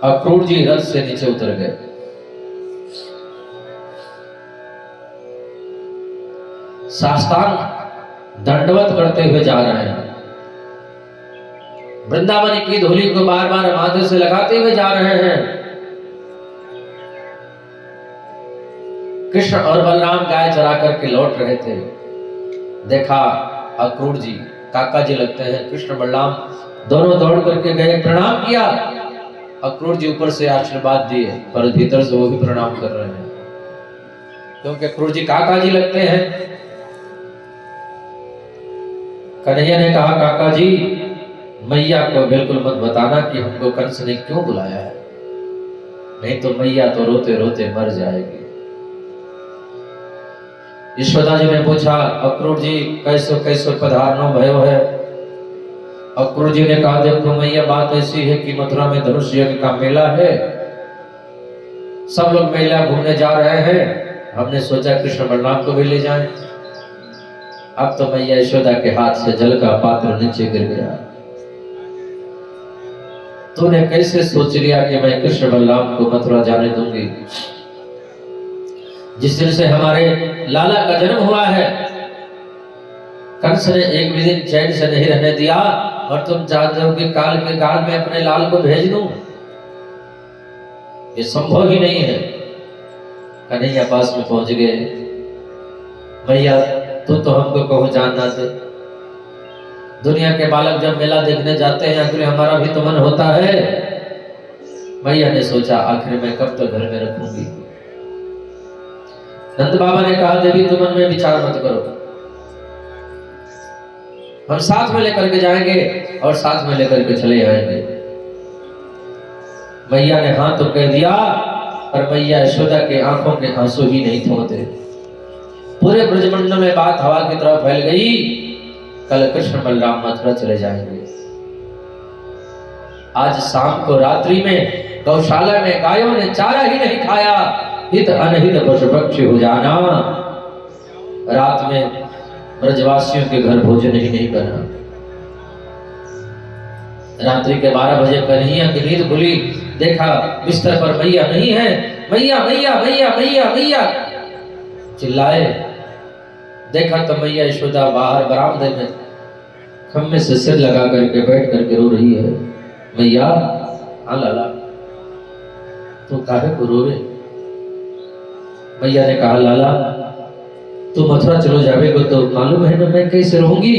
अक्रूर जी रथ से नीचे उतर गए। साष्टांग दंडवत करते हुए जा रहे हैं। वृंदावन की धूली को बार बार माथे से लगाते हुए जा रहे हैं। कृष्ण और बलराम गाय चरा करके लौट रहे थे। देखा अक्रूर जी, काका जी लगते हैं, कृष्ण बलराम दोनों दौड़ करके गए, प्रणाम किया। अक्रूर जी ऊपर से आशीर्वाद दिए, पर भीतर से वो भी प्रणाम कर रहे हैं, क्योंकि अक्रूर जी काका जी लगते हैं। कन्हैया ने कहा काका जी मैया को बिल्कुल मत बताना कि हमको कंस ने क्यों बुलाया है, नहीं तो मैया तो रोते रोते मर जाएगी। यशोदा जी ने पूछा अक्रूर जी कैसो कैसो पधारनो भयो है। अक्रूर जी ने कहा देखो मैया बात ऐसी है कि मथुरा में धनुष यज्ञ का मेला है, सब लोग मेला घूमने जा रहे हैं, हमने सोचा कृष्ण बलराम को भी ले जाएं। अब तो मैया यशोदा के हाथ से जल का पात्र नीचे गिर गया। तूने कैसे सोच लिया कि मैं कृष्ण बलराम को मथुरा जाने दूंगी? जिस दिन से हमारे लाला का जन्म हुआ है, कंस ने एक भी दिन चैन से नहीं रहने दिया, और तुम चाहते हो कि काल के काल में अपने लाल को भेज दूं? ये संभव ही नहीं है। कन्हैया पास में पहुंच गए। भैया तू तो हमको कहो जानना दे, दुनिया के बालक जब मेला देखने जाते हैं आखिर हमारा भी तो मन होता है। मैया ने सोचा आखिर मैं कब तक घर में रखूंगी। नंद बाबा ने कहा देवी तुम मन में विचार मत करो, हम साथ में लेकर के जाएंगे और साथ में लेकर के चले आएंगे। मैया ने हाँ तो कह दिया, पर मैया यशोदा के आंखों के आंसू ही नहीं थमते। पूरे ब्रजमंडल में बात हवा की तरह फैल गई, कल कृष्ण बलराम मथुरा चले जाएंगे। आज शाम को रात्रि में गौशाला में गायों ने चारा ही नहीं खाया, हित अनहित पशु पक्षी हो जाना। रात में ब्रजवासियों के घर भोजन ही नहीं बना। रात्रि के 12 बजे कन्हैया की नींद खुली, देखा बिस्तर पर मैया नहीं है। मैया मैया मैया मैया मैया चिल्लाए, देखा तो मैया यशोदा बाहर बरामदे में खम्भे से सिर लगा करके बैठ करके रो रही है। मैया, हाँ लाला, तू काहे को रोवे? मैया ने कहा, लाला तू मथुरा चलो जावे को तो मालूम है ना मैं कैसे रहूंगी।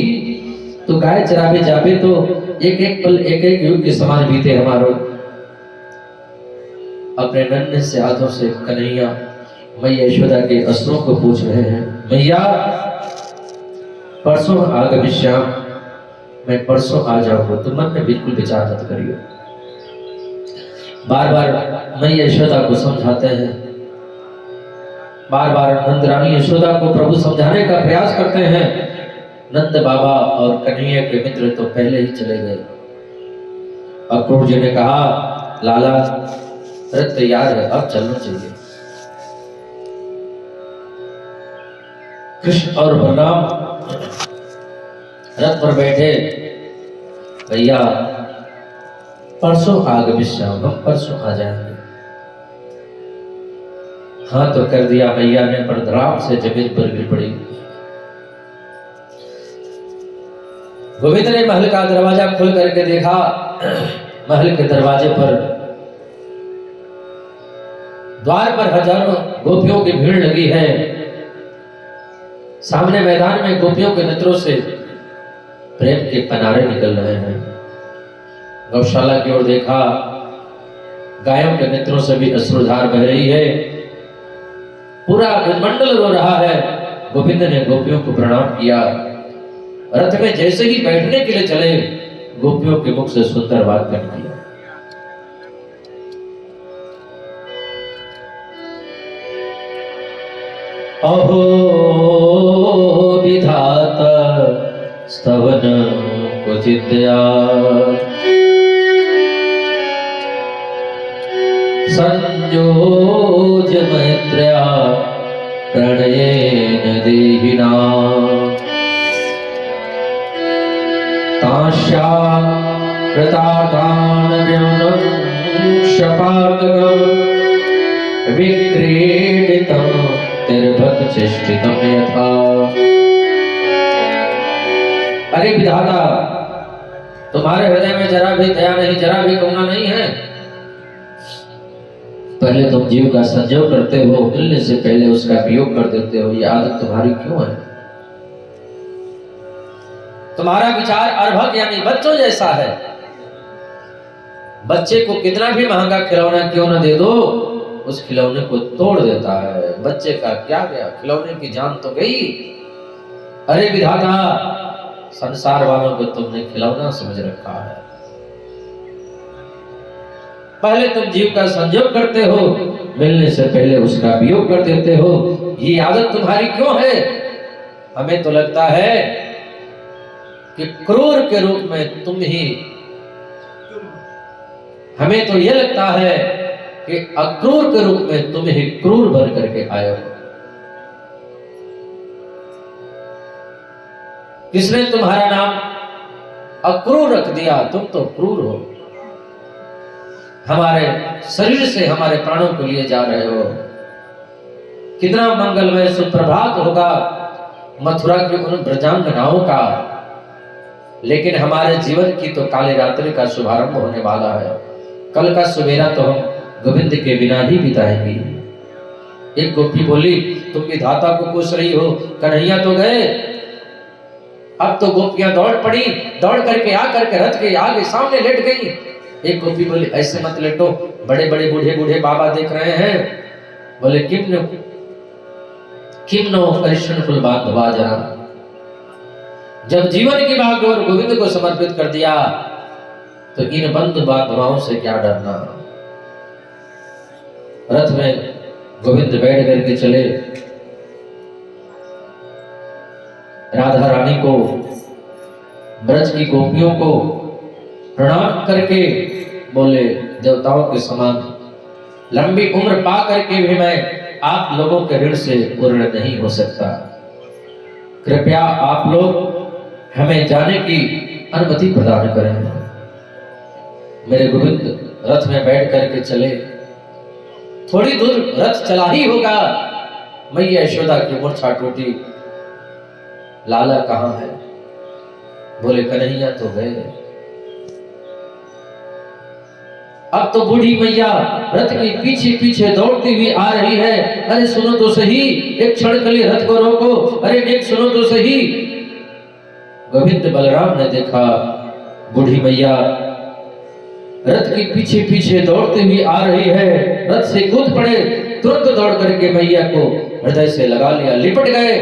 तू गाय चरावे जावे तो एक एक पल एक एक युग के समान बीते हमारो। अपने नन्हे से हाथों से कन्हैया मैया यशोदा के अस्त्रों को पूछ रहे हैं। मैया, परसों आगमिष्याम, मैं परसों आ जाऊंगा, तुम मन में बिल्कुल विचार मत करियो। बार बार मैया यशोदा को समझाते हैं, बार बार नंद रानी यशोदा को प्रभु समझाने का प्रयास करते हैं। नंद बाबा और कन्हैया के मित्र तो पहले ही चले गए। अक्रूर जी ने कहा, लाला रथ तैयार है, अब चलना चाहिए। कृष्ण और बलराम रथ पर बैठे। भैया परसों आगमिष्याम, हम परसों आ जाएंगे। हाँ तो कर दिया मैया ने, पर धड़ाम से जमीन पर गिर पड़ी। गोविंद ने महल का दरवाजा खोल करके देखा। महल के दरवाजे पर द्वार पर हजारों गोपियों की भीड़ लगी है। सामने मैदान में गोपियों के नेत्रों से प्रेम के पनारे निकल रहे हैं। गौशाला की ओर देखा, गायों के नेत्रों से भी अश्रुधार बह रही है। पूरा ब्रह्मंडल रो रहा है। गोविंद ने गोपियों को प्रणाम किया। रथ में जैसे ही बैठने के लिए चले, गोपियों के मुख से सुंदर बात निकली। अहो विधाता स्तवन क्वचित्या, संयोज मैत्र्या प्रणयेन देहिना, तास्या कृतार्थान शपातकं विक्रीडितं तिर्भक्चेष्टितं यथा। अरे विधाता, तुम्हारे हृदय में जरा भी दया नहीं, जरा भी करुणा नहीं है। पहले तुम जीव का संयोग करते हो, मिलने से पहले उसका वियोग कर देते हो। ये आदत तुम्हारी क्यों है? तुम्हारा विचार अर्भक यानी बच्चों जैसा है। बच्चे को कितना भी महंगा खिलौना क्यों न दे दो, उस खिलौने को तोड़ देता है। बच्चे का क्या गया, खिलौने की जान तो गई। अरे विधाता, संसार वालों को तुमने खिलौना समझ रखा है। पहले तुम जीव का संयोग करते हो, मिलने से पहले उसका वियोग कर देते हो। ये आदत तुम्हारी क्यों है? हमें तो लगता है कि क्रूर के रूप में तुम ही, हमें तो यह लगता है कि अक्रूर के रूप में तुम ही क्रूर बन करके आए हो। किसने तुम्हारा नाम अक्रूर रख दिया? तुम तो क्रूर हो। हमारे शरीर से हमारे प्राणों को लिए जा रहे हो। कितना मंगलमय सुप्रभात होगा मथुरा की उन ब्रजांगनाओं का, लेकिन हमारे जीवन की तो काली रात्रि का शुभारंभ होने वाला है। कल का सवेरा तो हम गोविंद के बिना ही बिताएंगे। एक गोपी बोली, तुम विधाता को पूछ रही हो, कन्हैया तो गए। अब तो गोपियां दौड़ पड़ी, दौड़ करके आकर के रथ के आगे सामने लेट गई। एक गोपी बोली, ऐसे मत लेटो, बड़े बड़े बूढ़े बूढ़े बाबा देख रहे हैं। बोले, किम्नो कृष्ण कुल बांधवा जरा। जब जीवन की भागदौड़ गोविंद को समर्पित कर दिया तो इन बंधु बांधवाओं से क्या डरना। रथ में गोविंद बैठ करके चले। राधा रानी को, ब्रज की गोपियों को प्रणाम करके बोले, देवताओं के समान लंबी उम्र पा करके भी मैं आप लोगों के ऋण से पूर्ण नहीं हो सकता। कृपया आप लोग हमें जाने की अनुमति प्रदान करें। मेरे गोविंद रथ में बैठ करके चले। थोड़ी दूर रथ चला ही होगा, मैया यशोदा की मूर्छा टूटी। लाला कहाँ है? बोले कन्हैया तो गए। अब तो बूढ़ी मैया रथ के पीछे पीछे दौड़ती हुई आ रही है। अरे सुनो तो सही, एक क्षण के लिए रथ को रोको। अरे एक सुनो तो सही। गोविंद बलराम ने देखा बूढ़ी मैया रथ के पीछे पीछे दौड़ती हुई आ रही है। रथ से कूद पड़े, तुरंत दौड़ करके मैया को हृदय से लगा लिया, लिपट गए,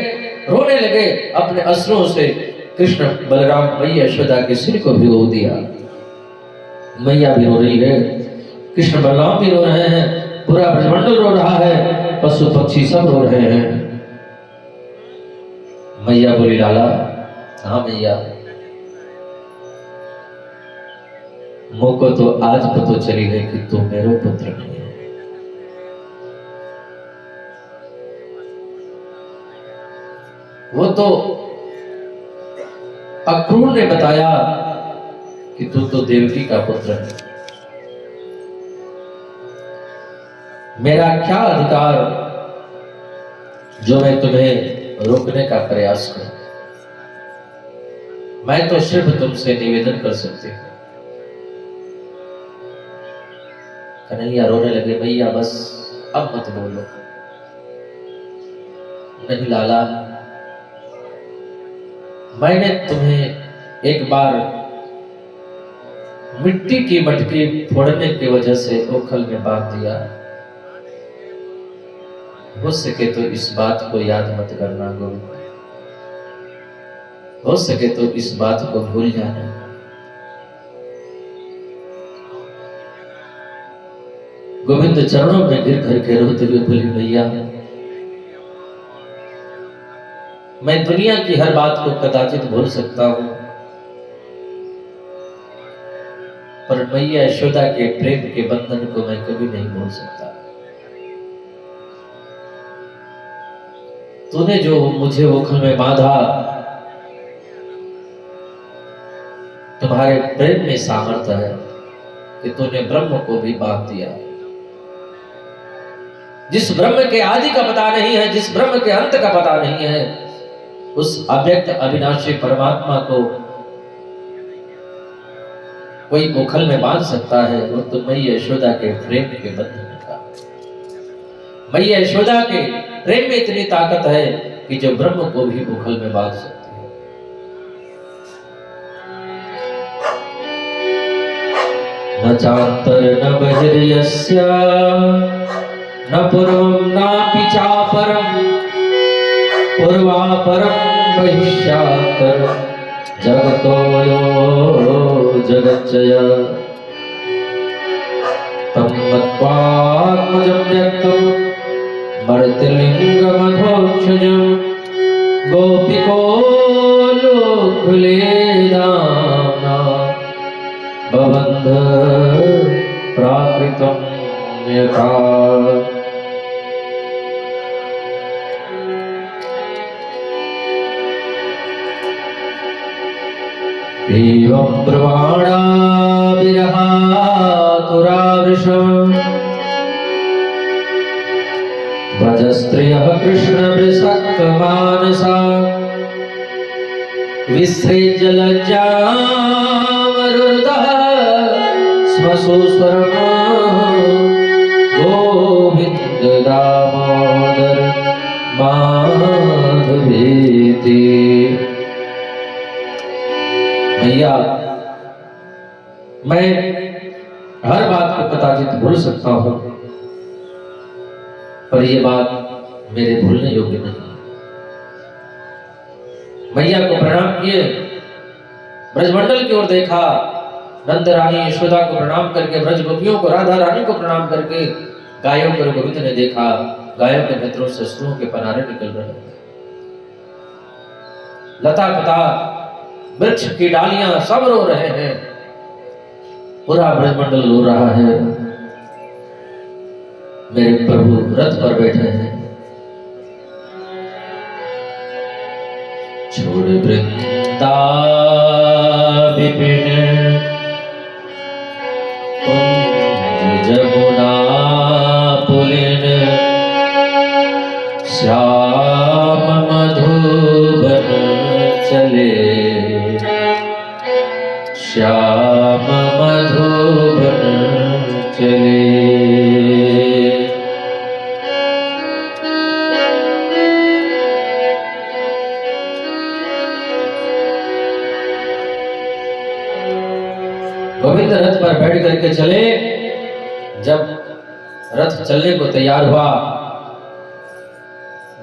रोने लगे। अपने अश्रुओं से कृष्ण बलराम मैया यशोदा के सिर को भिगो दिया। मैया भी रो रही है, कृष्ण बलराम भी रो रहे हैं, पूरा ब्रह्मांड रो रहा है, पशु पक्षी सब रो रहे हैं। मैया बोली, लाला हाँ मैया, मुझको तो आज पता चली है कि तू मेरा पुत्र नहीं है। वो तो अक्रूर ने बताया कि तू तो देवकी का पुत्र है। मेरा क्या अधिकार जो मैं तुम्हें रोकने का प्रयास करूं। मैं तो सिर्फ तुमसे निवेदन कर सकती हूं। कन्हैया रोने लगे, भैया बस अब मत बोलो। नहीं लाला, मैंने तुम्हें एक बार मिट्टी की मटकी फोड़ने की वजह से ओखल में बांध दिया। हो सके तो इस बात को याद मत करना गोविंद, हो सके तो इस बात को भूल जाना। गोविंद चरणों में गिर करके रोते हुए बोली, भैया मैं दुनिया की हर बात को कदाचित भूल सकता हूं, पर मैया यशोदा के प्रेम के बंधन को मैं कभी नहीं भूल सकता। तूने जो मुझे ओखल में बांधा, तुम्हारे प्रेम में सामर्थ्य है कि तूने ब्रह्म को भी बांध दिया। जिस ब्रह्म के आदि का पता नहीं है, जिस ब्रह्म के अंत का पता नहीं है, उस अव्यक्त अविनाशी परमात्मा को कोई ओखल में बांध सकता है। वो तो मैया यशोदा के प्रेम के बंधन का। मैया यशोदा के प्रेम में इतनी ताकत है कि जो ब्रह्म को भी ओखल में बांध सकती है। न चांतर न बहिर्यस्य न पूर्वं नापि चापरं पूर्वापरं बहिष्यात्तर जगतो यो जगच्चय तन्मत्वात्मजं व्यक्तं मर्त्यलिङ्गमधोक्षजं गोपिको लोकुले दाम्ना बबन्ध प्राकृतं यथा। एवं ब्रह्मणा विरहातुरावृषम् व्रजस्त्रियः कृष्णवृषक्तमानसा विसृज्य लज्जामरुदः स्वसुस्वरम् गोविन्द दामोदर माधवेति। भैया मैं हर बात को कदाचित भूल सकता हूं, पर यह बात मेरे भूलने योग्य नहीं। मैया को प्रणाम किए, ब्रजमंडल की ओर देखा, नंद रानी यशोदा को प्रणाम करके, ब्रज गोपियों को, राधा रानी को प्रणाम करके गायों पर गोविंद ने देखा, गायों के नेत्रों से अश्रुओं के पनारे निकल रहे हैं। लता पता वृक्ष की डालियां सब रो रहे हैं, पूरा ब्रह्मंडल रो रहा है। मेरे प्रभु रथ पर बैठे हैं। छोड़ वृंदा विपिन कुंज जमुना पुलिन, श्याम मधुबन चले, श्याम मधुबन चले। गोविंद रथ पर बैठ करके चले। जब रथ चलने को तैयार हुआ,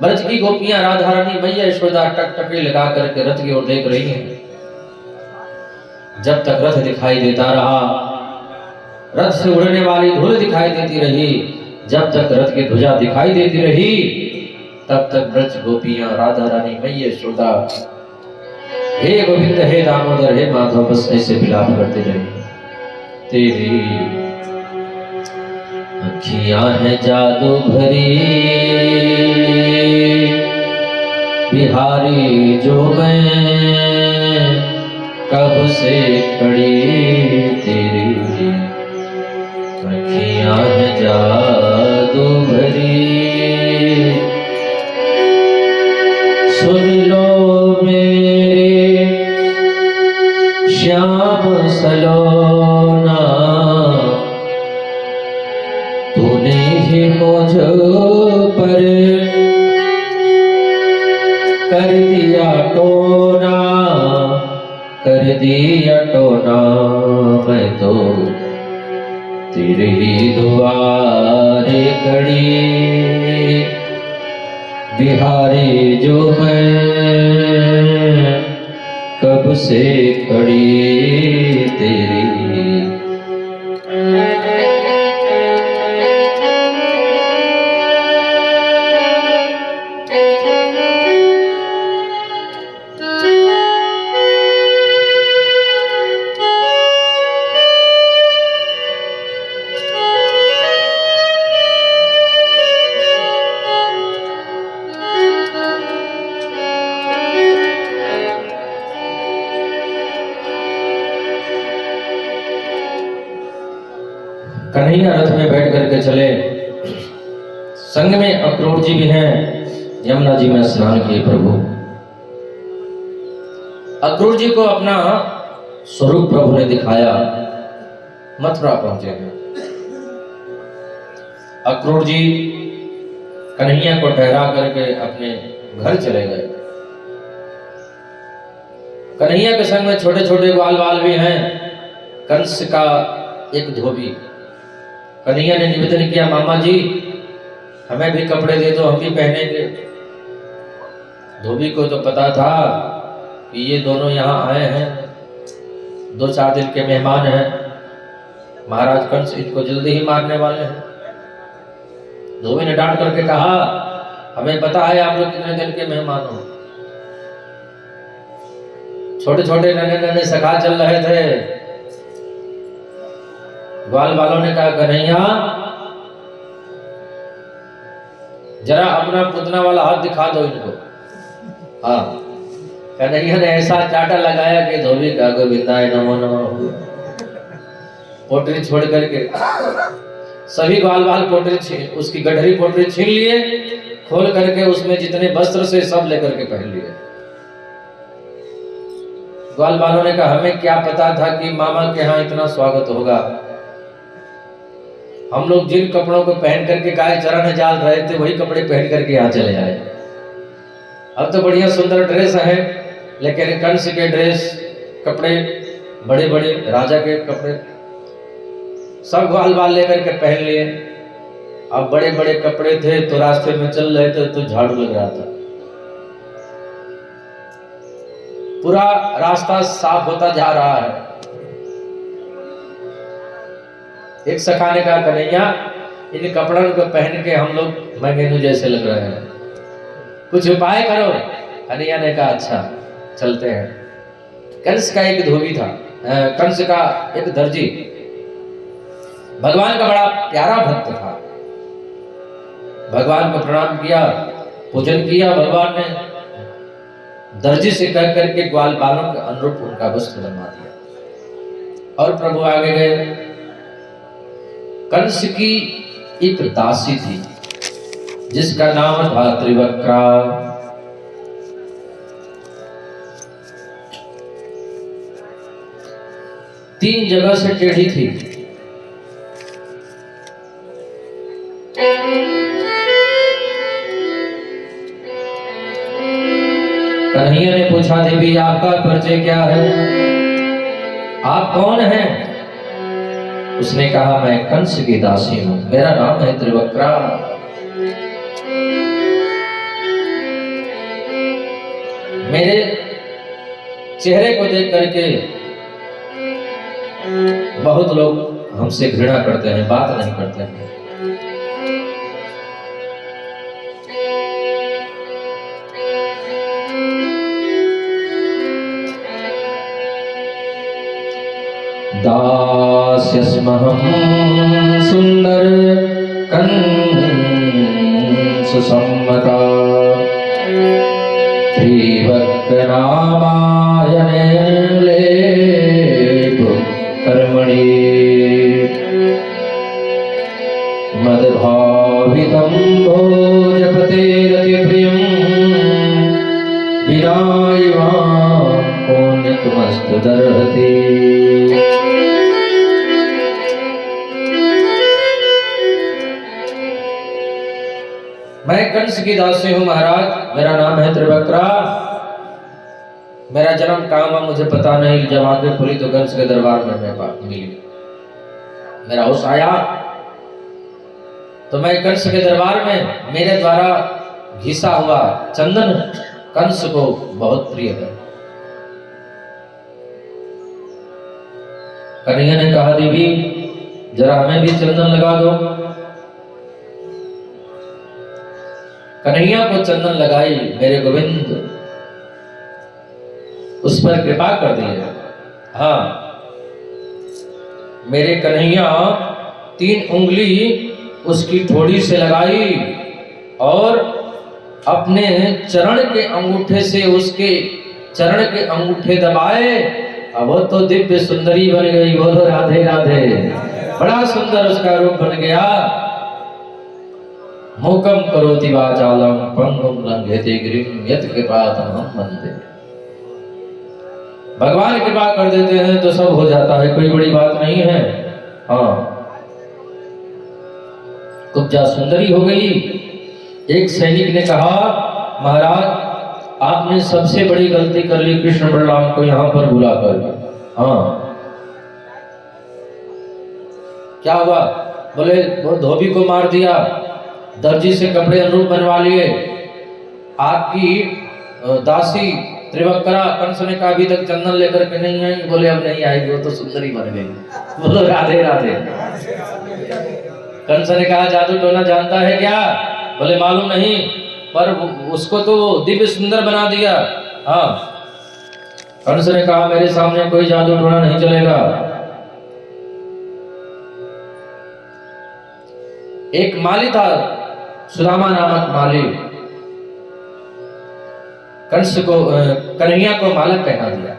ब्रज की गोपियां राधा रानी मैया यशोदा टकटकी लगा करके रथ की ओर देख रही हैं। जब तक रथ दिखाई देता रहा, रथ से उड़ने वाली धूल दिखाई देती रही, जब तक रथ की ध्वजा दिखाई देती रही, तब तक ब्रज गोपियां राधा रानी मैया यशोदा हे गोविंद हे दामोदर हे माधव बस ऐसे विलाप करते रहे। तेरी अखियां हैं जादू भरी, बिहारी जो मैं कब से खड़ी, तेरी अखियां हैं जादू भरी। सुन लो मेरे श्याम सलोना, तूने ही मुझ पर कर दिया टोना, कर दिया टोना। मैं तो तेरे ही दुआरे खड़ी, बिहारी जो मैं कब से खड़ी, तेरी कन्हैया रथ में बैठ करके चले। संग में अक्रूर जी भी हैं। यमुना जी में स्नान किए प्रभु। अक्रूर जी को अपना स्वरूप प्रभु ने दिखाया। मथुरा पहुंचे हैं। अक्रूर जी कन्हैया को ठहरा करके अपने घर चले गए। कन्हैया के संग में छोटे छोटे ग्वाल बाल भी हैं। कंस का एक धोबी। कन्हैया ने निवेदन किया, मामा जी हमें भी कपड़े दे दो, हम भी पहनेंगे। धोबी को तो पता था कि ये दोनों यहाँ आए हैं, 2-4 दिन के मेहमान हैं, महाराज कंस इनको जल्दी ही मारने वाले हैं। धोबी ने डांट करके कहा, हमें पता है आप लोग कितने दिन के मेहमान हो। छोटे छोटे नन्हे नन्हे सखा चल रहे थे। ग्वाल वालों ने कहा, कन्हैया जरा अपना पुतना वाला हाथ दिखा दो इनको। हाँ, कन्हैया ने ऐसा चाटा लगाया कि धोबी का गोविंदाय नमो नमः। पोटरी छोड़ करके सभी ग्वाल बाल पोटरी उसकी गठरी पोटरी छीन लिए, खोल करके उसमें जितने वस्त्र से सब लेकर के पहन लिए। ग्वाल बालों ने कहा, हमें क्या पता था कि मामा के यहाँ इतना स्वागत होगा। हम लोग जिन कपड़ों को पहन करके गाय चराने जा रहे थे वही कपड़े पहन करके यहाँ चले आए। अब तो बढ़िया सुंदर ड्रेस है, लेकिन कंस के ड्रेस कपड़े बड़े बड़े राजा के कपड़े सब ग्वाल बाल लेकर के पहन लिए। अब बड़े बड़े कपड़े थे तो रास्ते में चल रहे थे तो झाड़ू लग रहा था। पूरा रास्ता साफ होता जा रहा है। एक सखा ने कहा, कन्हैया इन कपड़ों को पहन के हम लोग मैंगेनू जैसे लग रहे हैं, कुछ उपाय करो। कन्हैया ने कहा अच्छा चलते हैं। कंस का एक धोबी था, कंस का एक दर्जी, भगवान का बड़ा प्यारा भक्त था। भगवान को प्रणाम किया, पूजन किया। भगवान ने दर्जी से कह करके ग्वाल बालों के अनुरूप उनका वस्त्र बनवा दिया और प्रभु आगे गए। कंस की एक दासी थी जिसका नाम था त्रिवक्रा। तीन जगह से टेढ़ी थी। कन्हैया ने पूछा देवी आपका परिचय क्या है, आप कौन हैं? उसने कहा मैं कंस की दासी हूं, मेरा नाम है त्रिवक्रा। मेरे चेहरे को देख करके बहुत लोग हमसे घृणा करते हैं, बात नहीं करते हैं। दास्यस्महं सुंदर कंस सम्मता त्रिवक्रनामायने लेपु कर्मणि मदभावितं भोजपतेरतिप्रियं विनायवां पुण्यतमस्तु दर्हति। मैं कंस की दासी हूं महाराज, मेरा नाम है त्रिवक्रा। मेरा जन्म कहाँ हुआ मुझे पता नहीं, जब आंखें खुली तो कंस के दरबार में मैं मिली। मेरा होश आया तो मैं कंस के दरबार में, मेरे द्वारा घिसा हुआ चंदन कंस को बहुत प्रिय है। कन्हैया ने कहा देवी जरा हमें भी चंदन लगा दो। कन्हैया को चंदन लगाई, मेरे गोविंद उस पर कृपा कर दी। हाँ, मेरे कन्हैया 3 उंगली उसकी ठोड़ी से लगाई और अपने चरण के अंगूठे से उसके चरण के अंगूठे दबाए। अब वो तो दिव्य सुंदरी बन गई। बोलो राधे राधे। बड़ा सुंदर उसका रूप बन गया। मूकम करोति वाचालम पंगुम लंघयते गिरिम यत् कृपातमहं वन्दे। भगवान कृपा कर देते हैं तो सब हो जाता है, कोई बड़ी बात नहीं है। हाँ, कुब्जा सुंदरी हो गई। एक सैनिक ने कहा महाराज आपने सबसे बड़ी गलती कर ली, कृष्ण बलराम को यहाँ पर बुलाकर। हाँ, क्या हुआ? बोले वो धोबी को मार दिया, दर्जी से कपड़े अनुरूप बनवा लिए। आपकी दासी त्रिवक्रा कंस ने कहा अभी तक चंदन लेकर के नहीं आई। बोले अब नहीं आएगी, वो तो सुंदरी बन गई। बोलो राधे राधे। कंस ने कहा जादू टोना जानता है क्या? बोले मालूम नहीं, पर उसको तो दिव्य सुंदर बना दिया। हाँ, कंस ने कहा मेरे सामने कोई जादू टोना नहीं चलेगा। एक माली था, सुदामा नामक माली, कंस को कन्हैया को माला पहना दिया।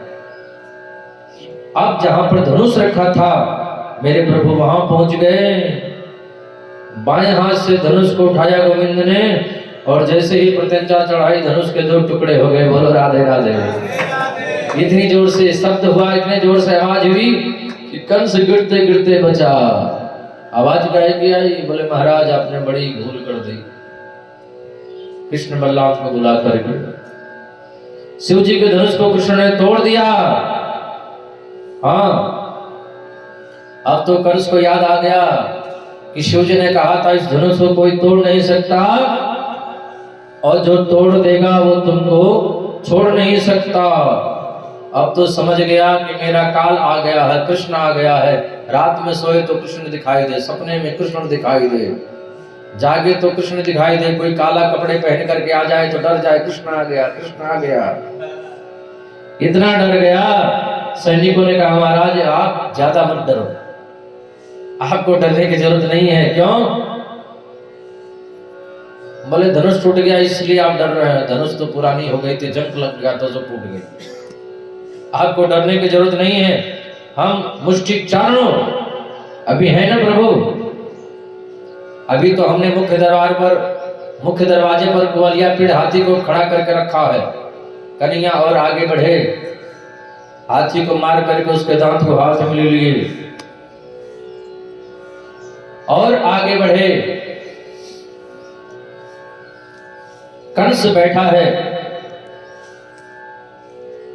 अब जहां पर धनुष रखा था मेरे प्रभु वहां पहुंच गए। बाएं हाथ से धनुष को उठाया गोविंद ने और जैसे ही प्रत्यंचा चढ़ाई धनुष के 2 टुकड़े हो गए। बोलो राधे राधे। इतनी जोर से शब्द हुआ, इतने जोर से आवाज हुई कि कंस गिरते गिरते बचा। आवाज काहे की आई? बोले महाराज आपने बड़ी भूल कर दी। कृष्ण बलराम को बुला करके शिव जी के धनुष को कृष्ण ने तोड़ दिया। हाँ, अब तो कंस को याद आ गया कि शिव जी ने कहा था इस धनुष को कोई तोड़ नहीं सकता और जो तोड़ देगा वो तुमको छोड़ नहीं सकता। अब तो समझ गया कि मेरा काल आ गया है, कृष्ण आ गया है, रात में सोए तो कृष्ण दिखाई दे, सपने में कृष्ण दिखाई दे, जागे तो कृष्ण दिखाई दे, कोई काला कपड़े पहन करके आ जाए तो डर जाए, कृष्ण आ गया, कृष्ण आ गया। इतना डर गया, सैनिकों ने कहा महाराज आप ज्यादा मत डरो, आपको डरने की जरूरत नहीं है। क्यों? बोले धनुष टूट गया इसलिए आप डर रहे हैं, धनुष तो पुरानी हो गई थी, जंग लग गया तो टूट गई, आपको डरने की जरूरत नहीं है, हम मुष्टिचारणों अभी है ना प्रभु, अभी तो हमने मुख्य दरवाजे पर ग्वालिया पीड़ हाथी को खड़ा करके रखा है, कन्हैया और आगे बढ़े, हाथी को मार करके उसके दांत को हाथ में ले लिए और आगे बढ़े। कंस बैठा है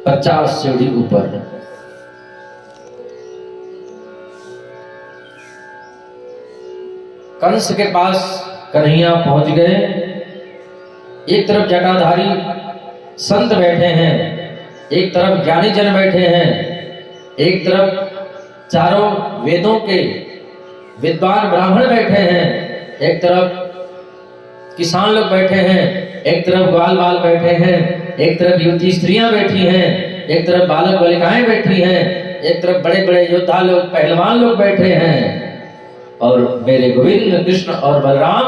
50 सीढ़ी ऊपर, कंस के पास कन्हैया पहुंच गए। एक तरफ जटाधारी संत बैठे हैं, एक तरफ ज्ञानी जन बैठे हैं, एक तरफ चारों वेदों के विद्वान ब्राह्मण बैठे हैं, एक तरफ किसान लोग बैठे हैं, एक तरफ ग्वाल बाल बैठे हैं, एक तरफ युवती स्त्रियां बैठी हैं, एक तरफ बालक बालिकाएं बैठी हैं, एक तरफ बड़े बड़े योद्धा लोग पहलवान लोग बैठे हैं, और मेरे गोविंद कृष्ण और बलराम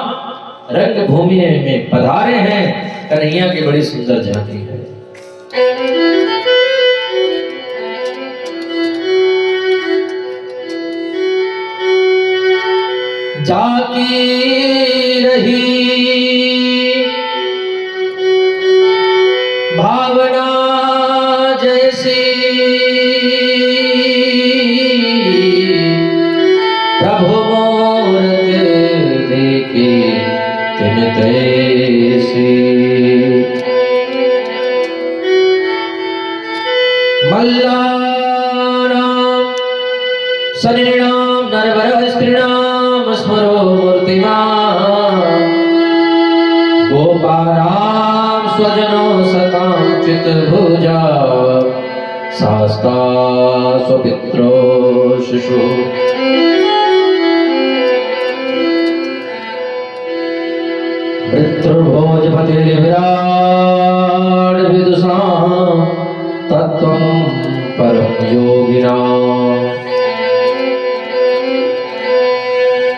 रंग भूमि में पधारे हैं। कन्हैया की बड़ी सुंदर झांकी है। जाकी रही भावना जैसी, प्रभु मूरत देखे तिन तैसी, मल्लानां सनृणां नरवर स्त्रीणां स्मरो मूर्तिमान्, गोपानां स्वजनो सतां चित्तभुजा, शास्ता स्वपित्रो शिशु। भोजपतिर्विराड विदुषां तत्त्वं परम योगिनां,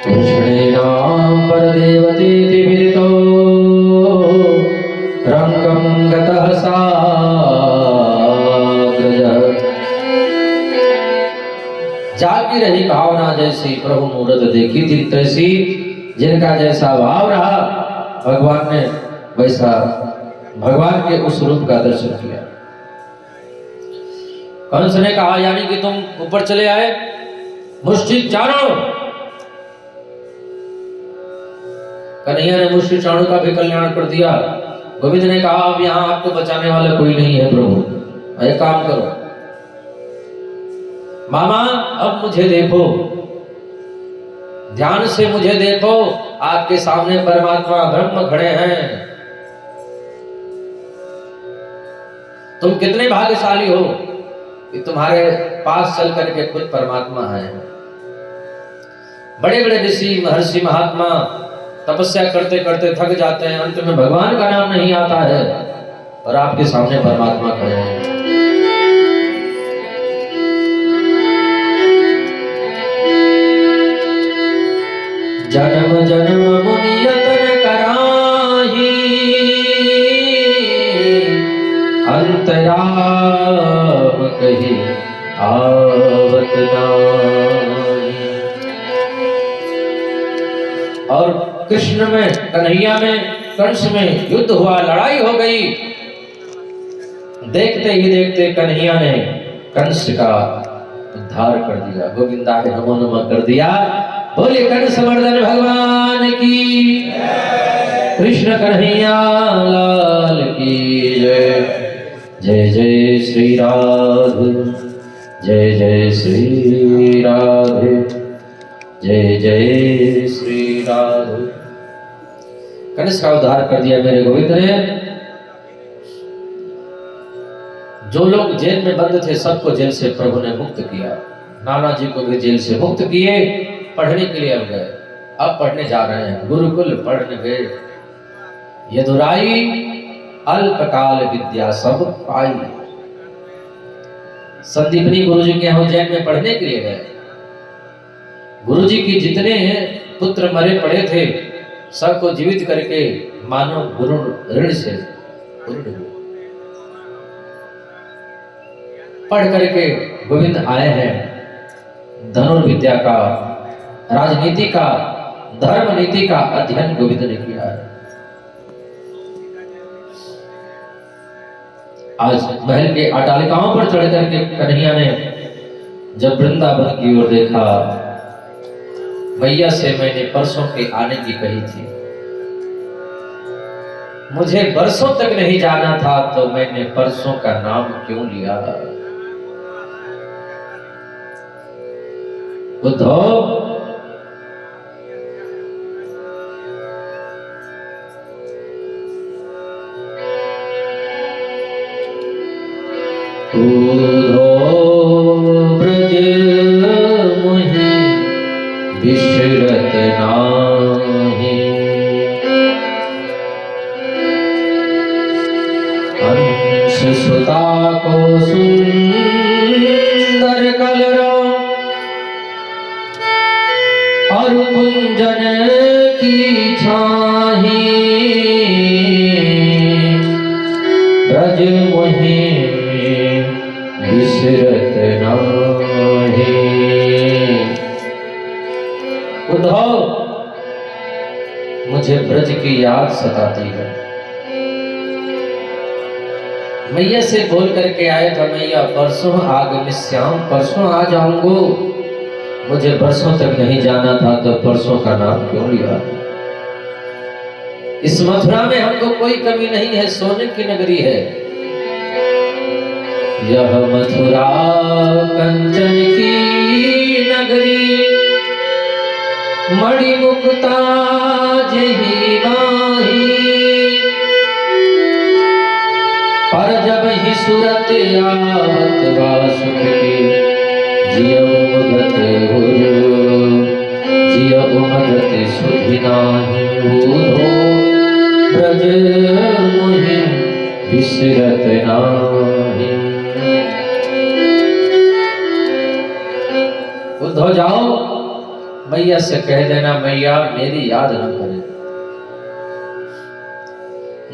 कृष्णेनां परदेवतीति विदितो रंगं गतः साग्रजः। जागी रही भावना जैसी, प्रभु मूरत देखी थी तैसी, जिनका जैसा भाव रहा भगवान ने वैसा भगवान के उस रूप का दर्शन किया। कंस ने कहा यानी कि तुम ऊपर चले आए, मुष्टिचारणों। कन्हैया ने मुष्टिचारणों का भी कल्याण कर दिया। गोविंद ने कहा अब यहाँ आपको बचाने वाला कोई नहीं है प्रभु, एक काम करो मामा, अब मुझे देखो, ध्यान से मुझे देखो, आपके सामने परमात्मा ब्रह्म खड़े हैं। तुम कितने भाग्यशाली हो कि तुम्हारे पास चल करके खुद परमात्मा है। बड़े बड़े ऋषि महर्षि महात्मा तपस्या करते करते थक जाते हैं, अंत में भगवान का नाम नहीं आता है और आपके सामने परमात्मा खड़े हैं। जन्म जन्म मुनि यतन कराही, अंतराम कही आवत नाहि। और कृष्ण में, कन्हैया में, कंस में युद्ध हुआ, लड़ाई हो गई। देखते ही देखते कन्हैया ने कंस का उद्धार कर दिया, गोविंदा के नमो नमः कर दिया। बोले कंस मर्दन भगवान की, कृष्ण कन्हैया लाल की जय। जय जय श्री राधे, जय जय श्री राधे, जय जय श्री राधे। कंस का उद्धार कर दिया मेरे गोविंद ने। जो लोग जेल में बंद थे सबको जेल से प्रभु ने मुक्त किया। नाना जी को भी जेल से मुक्त किए, पढ़ने के लिए अब गए। अब पढ़ने जा रहे हैं, गुरुकुल पढ़ने गए। यदुराई अल्पकाल विद्या सब पाई। संदीपनी गुरुजी के यहाँ उज्जैन में पढ़ने के लिए गए। गुरुजी की जितने पुत्र मरे पड़े थे सबको जीवित करके मानव गुरु ऋण से पढ़ करके गोविंद आए हैं। धनुर्विद्या का, राजनीति का, धर्म नीति का अध्ययन गोविंद ने किया है। आज महल के अटालिकाओं पर चढ़ करके कन्हैया ने जब वृंदावन की ओर देखा, मैया से मैंने परसों के आने की कही थी, मुझे बरसों तक नहीं जाना था तो मैंने परसों का नाम क्यों लिया। उद्धव ब्रज मुहि विशरत नाहि, अंश सुता को सुंदर कलरव और कुंजन की छाही, ब्रज मुहि विसरत नाहि। उद्धव, मुझे ब्रज की याद सताती है। मैया से बोल करके आए था, मैया परसों आगमिष्याम, परसों आ जाऊंगो। मुझे बरसों तक नहीं जाना था तो परसों का नाम क्यों लिया। इस मथुरा में हमको कोई कमी नहीं है, सोने की नगरी है। यह मथुरा कंचन की नगरी, मणि मुक्ता जही नाही। पर जब ही सूरत आवत वासुक की, जियउ मगत हुजो, जियउ मगत सुधि नाही। बूढ़ो ब्रज मुहि विसरत नाही। उद्धव जाओ, मैया से कह देना मैया मेरी याद न करे।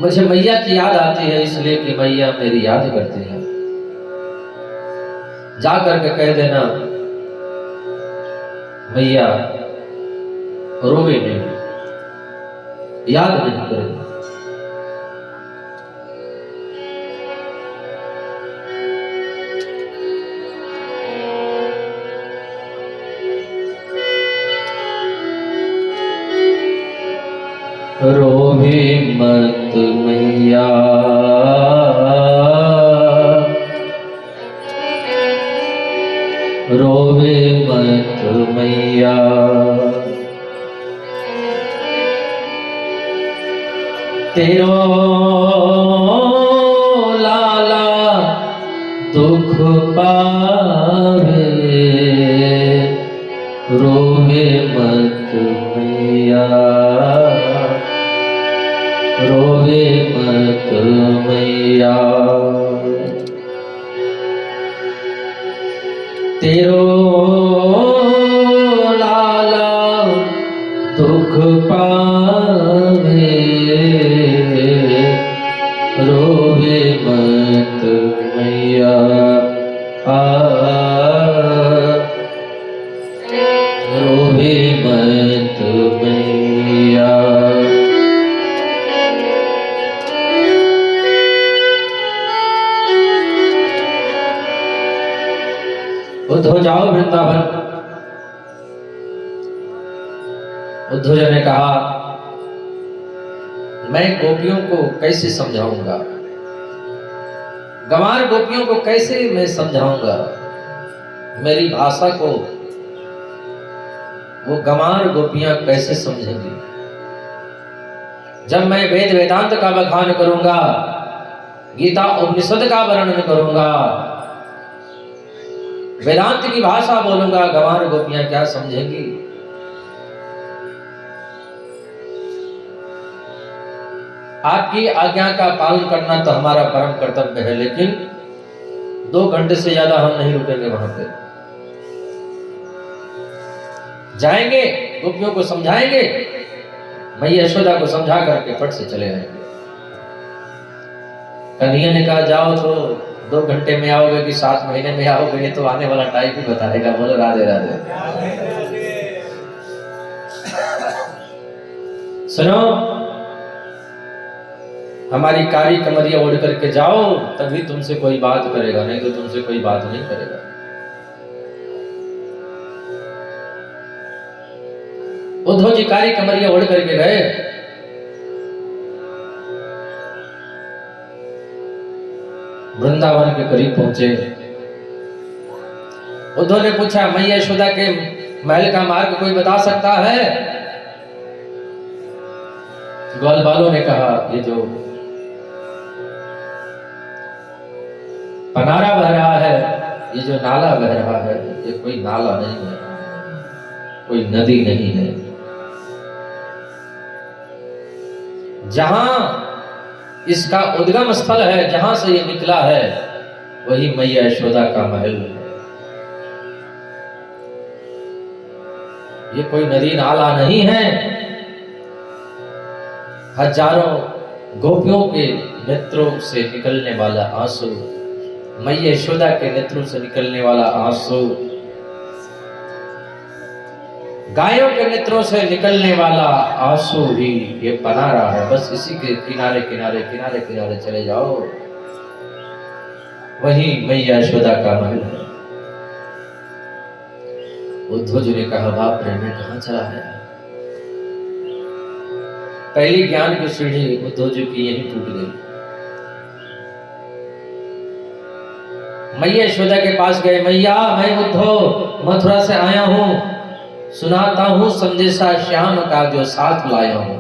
मुझे मैया की याद आती है इसलिए कि मैया मेरी याद करती है। जा करके कह देना मैया रोवे नहीं, याद नहीं करेगी। रोवे मत मैया, रोवे मत मैया, तेरो लाला दुख पावे। रोवे मत मैया, रोवे मत मैया, तेरो लाला दुख पावे। रोवे मत मैया, रोवे मत मैया। उद्धव जाओ वृंदावन। उद्धव जी ने कहा मैं गोपियों को कैसे समझाऊंगा, गंवार गोपियों को कैसे मैं समझाऊंगा। मेरी भाषा को वो गंवार गोपियां कैसे समझेंगी। जब मैं वेद वेदांत का बखान करूंगा, गीता उपनिषद का वर्णन करूंगा, वेदांत की भाषा बोलूंगा, गंवार गोपियां क्या समझेंगी? आपकी आज्ञा का पालन करना तो हमारा परम कर्तव्य है, लेकिन 2 घंटे से ज्यादा हम नहीं रुकेंगे वहां पे। जाएंगे, गोपियों को समझाएंगे, मैया यशोदा को समझा करके फट से चले आएंगे। कन्हैया ने कहा जाओ तो 2 घंटे में आओगे कि 7 महीने में आओगे, ये तो आने वाला टाइम ही बता देगा। बोलो राधे राधे। सुनो, हमारी कारी कमरिया ओढ़ करके जाओ, तभी तुमसे कोई बात करेगा, नहीं तो तुमसे कोई बात नहीं करेगा। उद्धव जी कारी कमरिया ओढ़ करके गए। वृंदावन के करीब पहुंचे। उद्धव ने पूछा, मैया यशोदा के महल का मार्ग कोई बता सकता है? ग्वालवालों ने कहा, ये जो पनारा बह रहा है, ये जो नाला बह रहा है, ये कोई नाला नहीं है, कोई नदी नहीं है। जहां इसका उद्गम स्थल है, जहां से ये निकला है, वही मैया यशोदा का महल है। ये कोई नदी नाला नहीं है। हजारों गोपियों के नेत्रों से निकलने वाला आंसू, मैया यशोदा के नेत्रों से निकलने वाला आंसू, गायों के नेत्रों से निकलने वाला आंसू ही ये पनारा है। बस इसी के किनारे किनारे किनारे किनारे चले जाओ, वही मैया यशोदा का महल है। उद्धव जी ने कहा, बाप रे, मैं कहां चला आया? पहली ज्ञान की सीढ़ी उद्धव जी की यही टूट गई। मैया यशोदा के पास गए। मैया, मैं उद्धव मथुरा से आया हूं, सुनाता हूं संदेशा श्याम का जो साथ लाया हूं।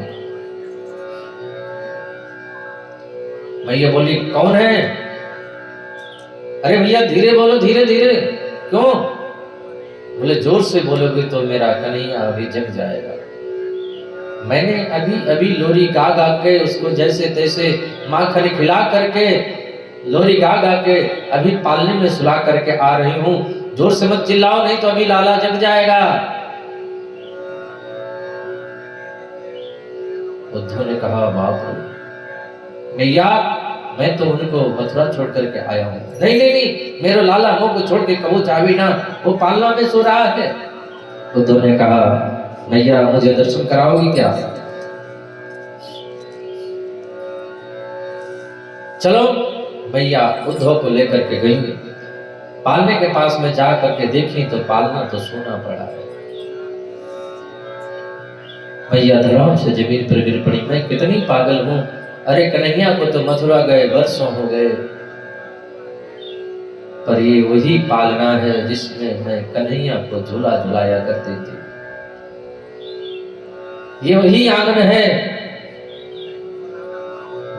मैया बोली, कौन है? अरे भैया धीरे बोलो, धीरे धीरे। क्यों? बोले, जोर से बोलोगे तो मेरा कन्हैया अभी जग जाएगा। मैंने अभी अभी लोरी गा गा के उसको जैसे तैसे माखन खिला करके, लोरी गा गा के अभी पालने में सुला करके आ रही हूं। जोर से मत चिल्लाओ, नहीं तो अभी लाला जग जाएगा। उद्धव ने कहा, बाप मैया, मैं तो उनको मथुरा छोड़ करके आया हूं। नहीं नहीं नहीं, मेरे लाला मुंह को छोड़ के कबू चाबी ना, वो पालना में सो रहा है। उद्धव ने कहा, मैया मुझे दर्शन कराओगी क्या? चलो। मैया उद्धव को लेकर के गई। पालने के पास में जा करके देखी तो पालना तो सोना पड़ा है। मैया धड़ाम से जमीन पर गिर पड़ी। मैं कितनी पागल हूं। अरे कन्हैया को तो मथुरा गए वर्षों हो गए, पर ये वही पालना है जिसमें मैं कन्हैया को झूला झुलाया करती थी। ये वही आंगन है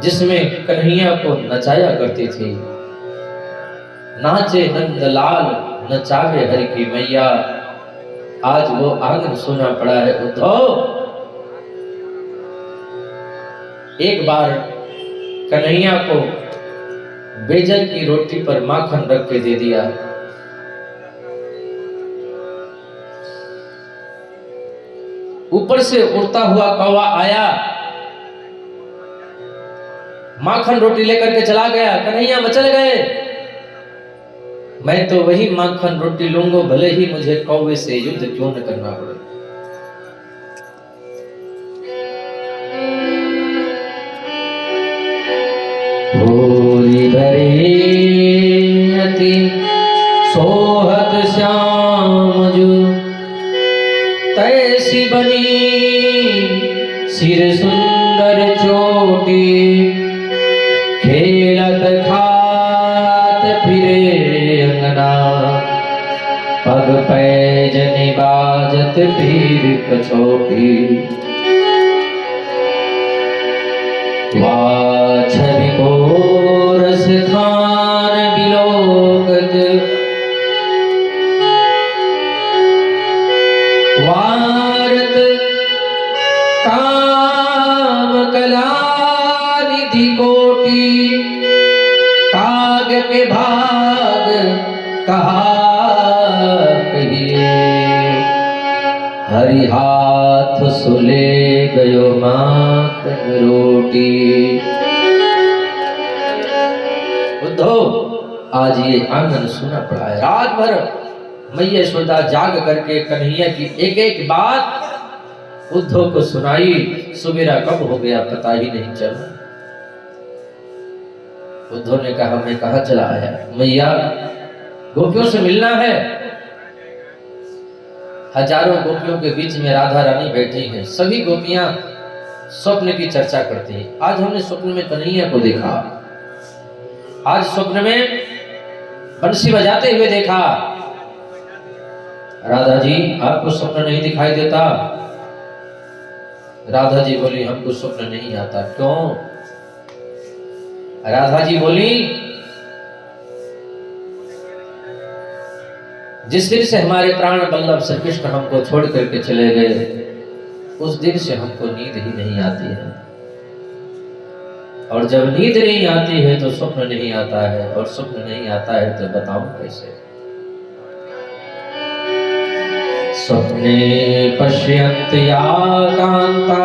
जिसमें कन्हैया को नचाया करती थी। नाचे नंदलाल नचावे हरि की मैया, आज वो आंगन सोना पड़ा है। उद्धव, एक बार कन्हैया को बेजल की रोटी पर माखन रख के दे दिया। ऊपर से उड़ता हुआ कौवा आया, माखन रोटी लेकर के चला गया। कन्हैया मचल गए। मैं तो वही माखन रोटी लूंगा, भले ही मुझे कौवे से युद्ध क्यों न करना पड़े। भोरी भरे अति सोहत श्याम जो, तैसी बनी सिर सुंदर चोटी, खेलत खात फिरे अंगना, पग पैजनि बाजत पीर कछोटी। वाछन को रस खान बिलोकत, के भाग कहा कहिए, हरि हाथ सुले गयो माखन रोटी। उद्धव आज ये आंगन सुना पड़ा है। रात भर मैया यशोदा जाग करके कन्हैया की एक एक बात उद्धव को सुनाई। सुबेरा कब हो गया पता ही नहीं चला। उद्धव ने कहा मैं कहाँ चला आया? मैया गोपियों से मिलना है। हजारों गोपियों के बीच में राधा रानी बैठी हैं। सभी गोपियां स्वप्न की चर्चा करती हैं। आज हमने स्वप्न में कन्हैया को देखा। आज स्वप्न में बंसी बजाते हुए देखा। राधा जी आपको स्वप्न नहीं दिखाई देता? राधा जी बोली हमको स्वप्न नहीं आता। क्यों? राधा जी बोली जिस दिन से हमारे प्राण बल्लभ श्री कृष्ण हमको छोड़ करके चले गए, उस दिन से हमको नींद ही नहीं आती है। और जब नींद नहीं आती है तो स्वप्न नहीं आता है, और स्वप्न नहीं आता है तो बताऊं कैसे? स्वप्ने पश्यन्ति या कांता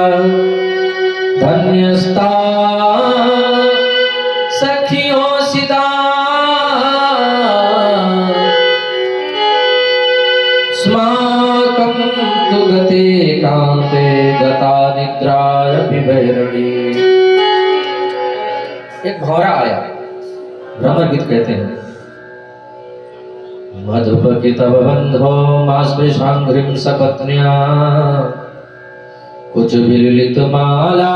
धन्यस्ता सखियों सिदा, स्माकं तु गते कांते गता निद्रायपि भैरणी। एक भौरा आया, भ्रमर गीत कहते हैं। मधुपति तव बंधो मास्पृशांघ्रिं सपत्न्या, कुछ विललित माला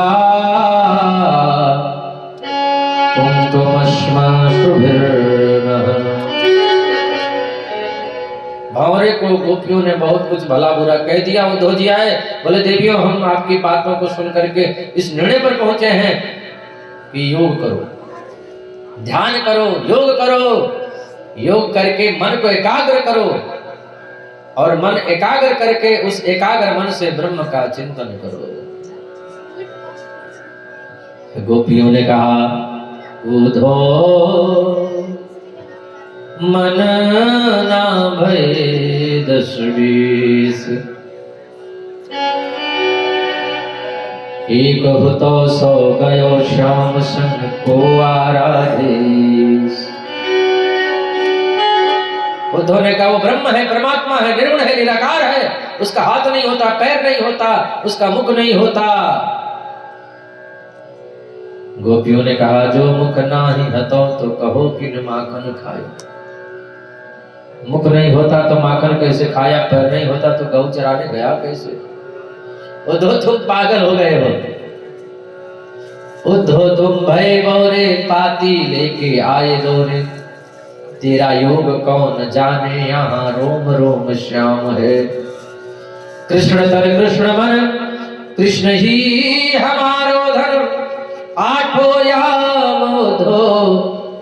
भंवरे को गोपियों ने बहुत कुछ भला बुरा कह दिया। उद्धव जी आए, बोले देवियों हम आपकी बातों को सुन करके इस निर्णय पर पहुंचे हैं कि योग करो, ध्यान करो, योग करो। योग करके मन को एकाग्र करो, और मन एकाग्र करके उस एकाग्र मन से ब्रह्म का चिंतन करो। गोपियों ने कहा उद्धो मन ना भय 10-20, एक तो सो गयो श्याम संग को आराधेश। उद्धव ने कहा वो ब्रह्म है, परमात्मा है, निर्गुण है, निराकार है। उसका हाथ नहीं होता, पैर नहीं होता, उसका मुख नहीं होता। गोपियों ने कहा जो मुख नाही हतो तो कहो कि न माखन खाए। मुख नहीं होता तो माखन कैसे खाया? पैर नहीं होता तो गौ चराने गया कैसे? उद्धव तुम पागल हो गए हो। उद्धव तुम भय बोरे पाती लेके आए दौरे। तेरा योग कौन जाने, यहाँ रोम रोम श्याम है। कृष्ण तर कृष्ण मन, कृष्ण ही हमारो धर्म। आठो याम उद्धव,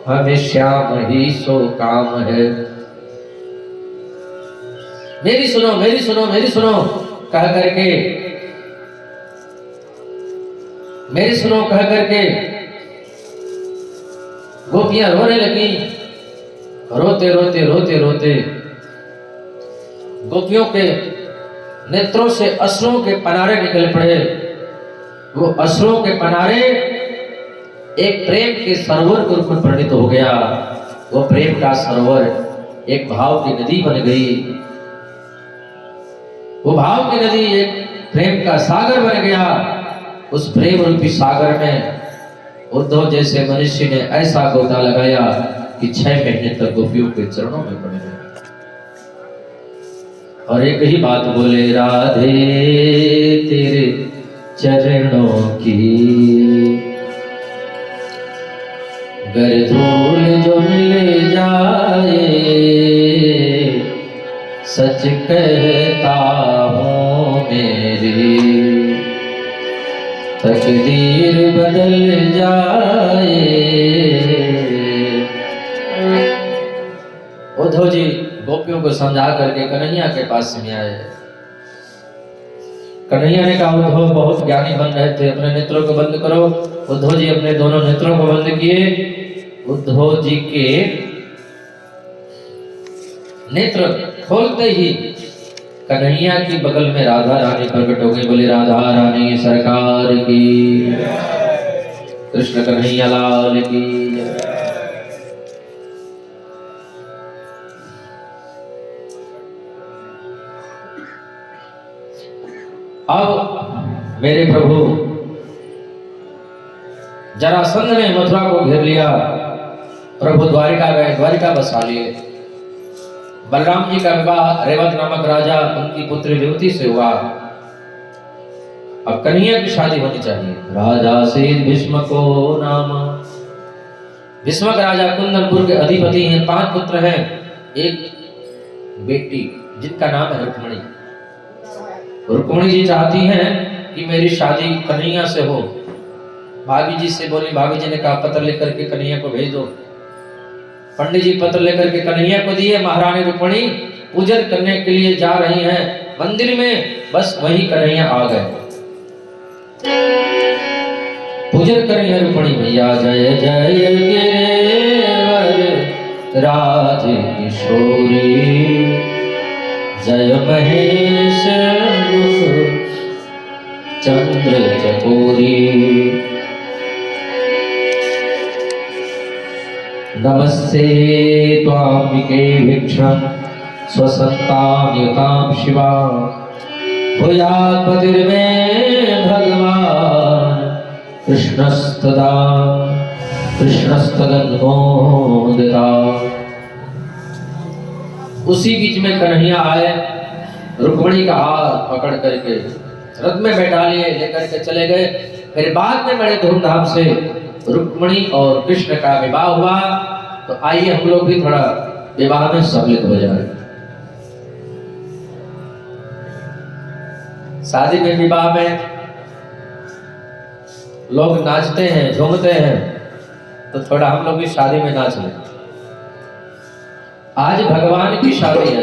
हमें श्याम ही सो काम है। मेरी सुनो, मेरी सुनो, मेरी सुनो कह करके, मेरी सुनो कह करके गोपियां रोने लगी। रोते रोते रोते रोते गोपियों के नेत्रों से अश्रुओं के पनारे निकल पड़े। वो अश्रुओं के पनारे एक प्रेम के सरोवर के रूप में परिणित हो गया। वो प्रेम का सरोवर एक भाव की नदी बन गई। वो भाव की नदी एक प्रेम का सागर बन गया। उस प्रेम रूपी सागर में उद्धव जैसे मनुष्य ने ऐसा गोता लगाया कि 6 महीने तक गोपियों के चरणों में पड़े रहे। और एक ही बात बोले, राधे तेरे चरणों की गर धूल जो मिल जाए, सच कहता हूँ मेरी तकदीर बदल जाए। उद्धव जी गोपियों को समझा करके कन्हैया के पास में आए। कन्हैया ने कहा उद्धव बहुत ज्ञानी बन रहे थे, अपने नेत्रों को बंद करो। उद्धव जी अपने दोनों नेत्रों को बंद किए। उद्धव जी के नेत्र खोलते ही कन्हैया की बगल में राधा रानी प्रकट हो गई। बोले राधा रानी सरकार की, कृष्ण कन्हैया लाल की। अब मेरे प्रभु जरासंध ने मथुरा को घेर लिया, प्रभु द्वारिका गए, द्वारिका बसा लिए। बलराम जी का विवाह रेवत नामक राजा उनकी पुत्री रेवती से हुआ। अब कन्हैया की शादी होनी चाहिए। राजा से भीष्म को नाम, भीष्मक राजा कुंदनपुर के अधिपति हैं, 5 पुत्र हैं, एक बेटी जिनका नाम है रुक्मणी। रुक्मणी जी चाहती हैं कि मेरी शादी कन्हैया से हो। भाभी जी से बोली, भाभी जी ने कहा पत्र लेकर के कन्हैया को भेज दो। पंडित जी पत्र लेकर के कन्हैया को दिए। महारानी रुक्मणी पूजन करने के लिए जा रही हैं मंदिर में, बस वही कन्हैया आ गए। पूजन करें रुक्मणी मैया, जय जय गिरिवर राधे किशोरी, जय महेश चंद्र चकोरी। नमस्ते त्वाम्बिके भिक्षं स्वसंतानयुतां शिवा, भूयात् पतिर्मे भगवान् कृष्णस्तदा कृष्णस्तदन्मोदिता। उसी बीच में कन्हैया आए, रुक्मणी का हाथ पकड़ करके रथ में बैठा लिए, लेकर के चले गए। फिर बाद में बड़े धूमधाम से रुक्मणी और कृष्ण का विवाह हुआ। तो आइए हम लोग भी थोड़ा विवाह में सम्मिलित हो जाए। शादी में विवाह में लोग नाचते हैं, झूमते हैं, तो थोड़ा हम लोग भी शादी में नाच लें। आज भगवान की शादी है।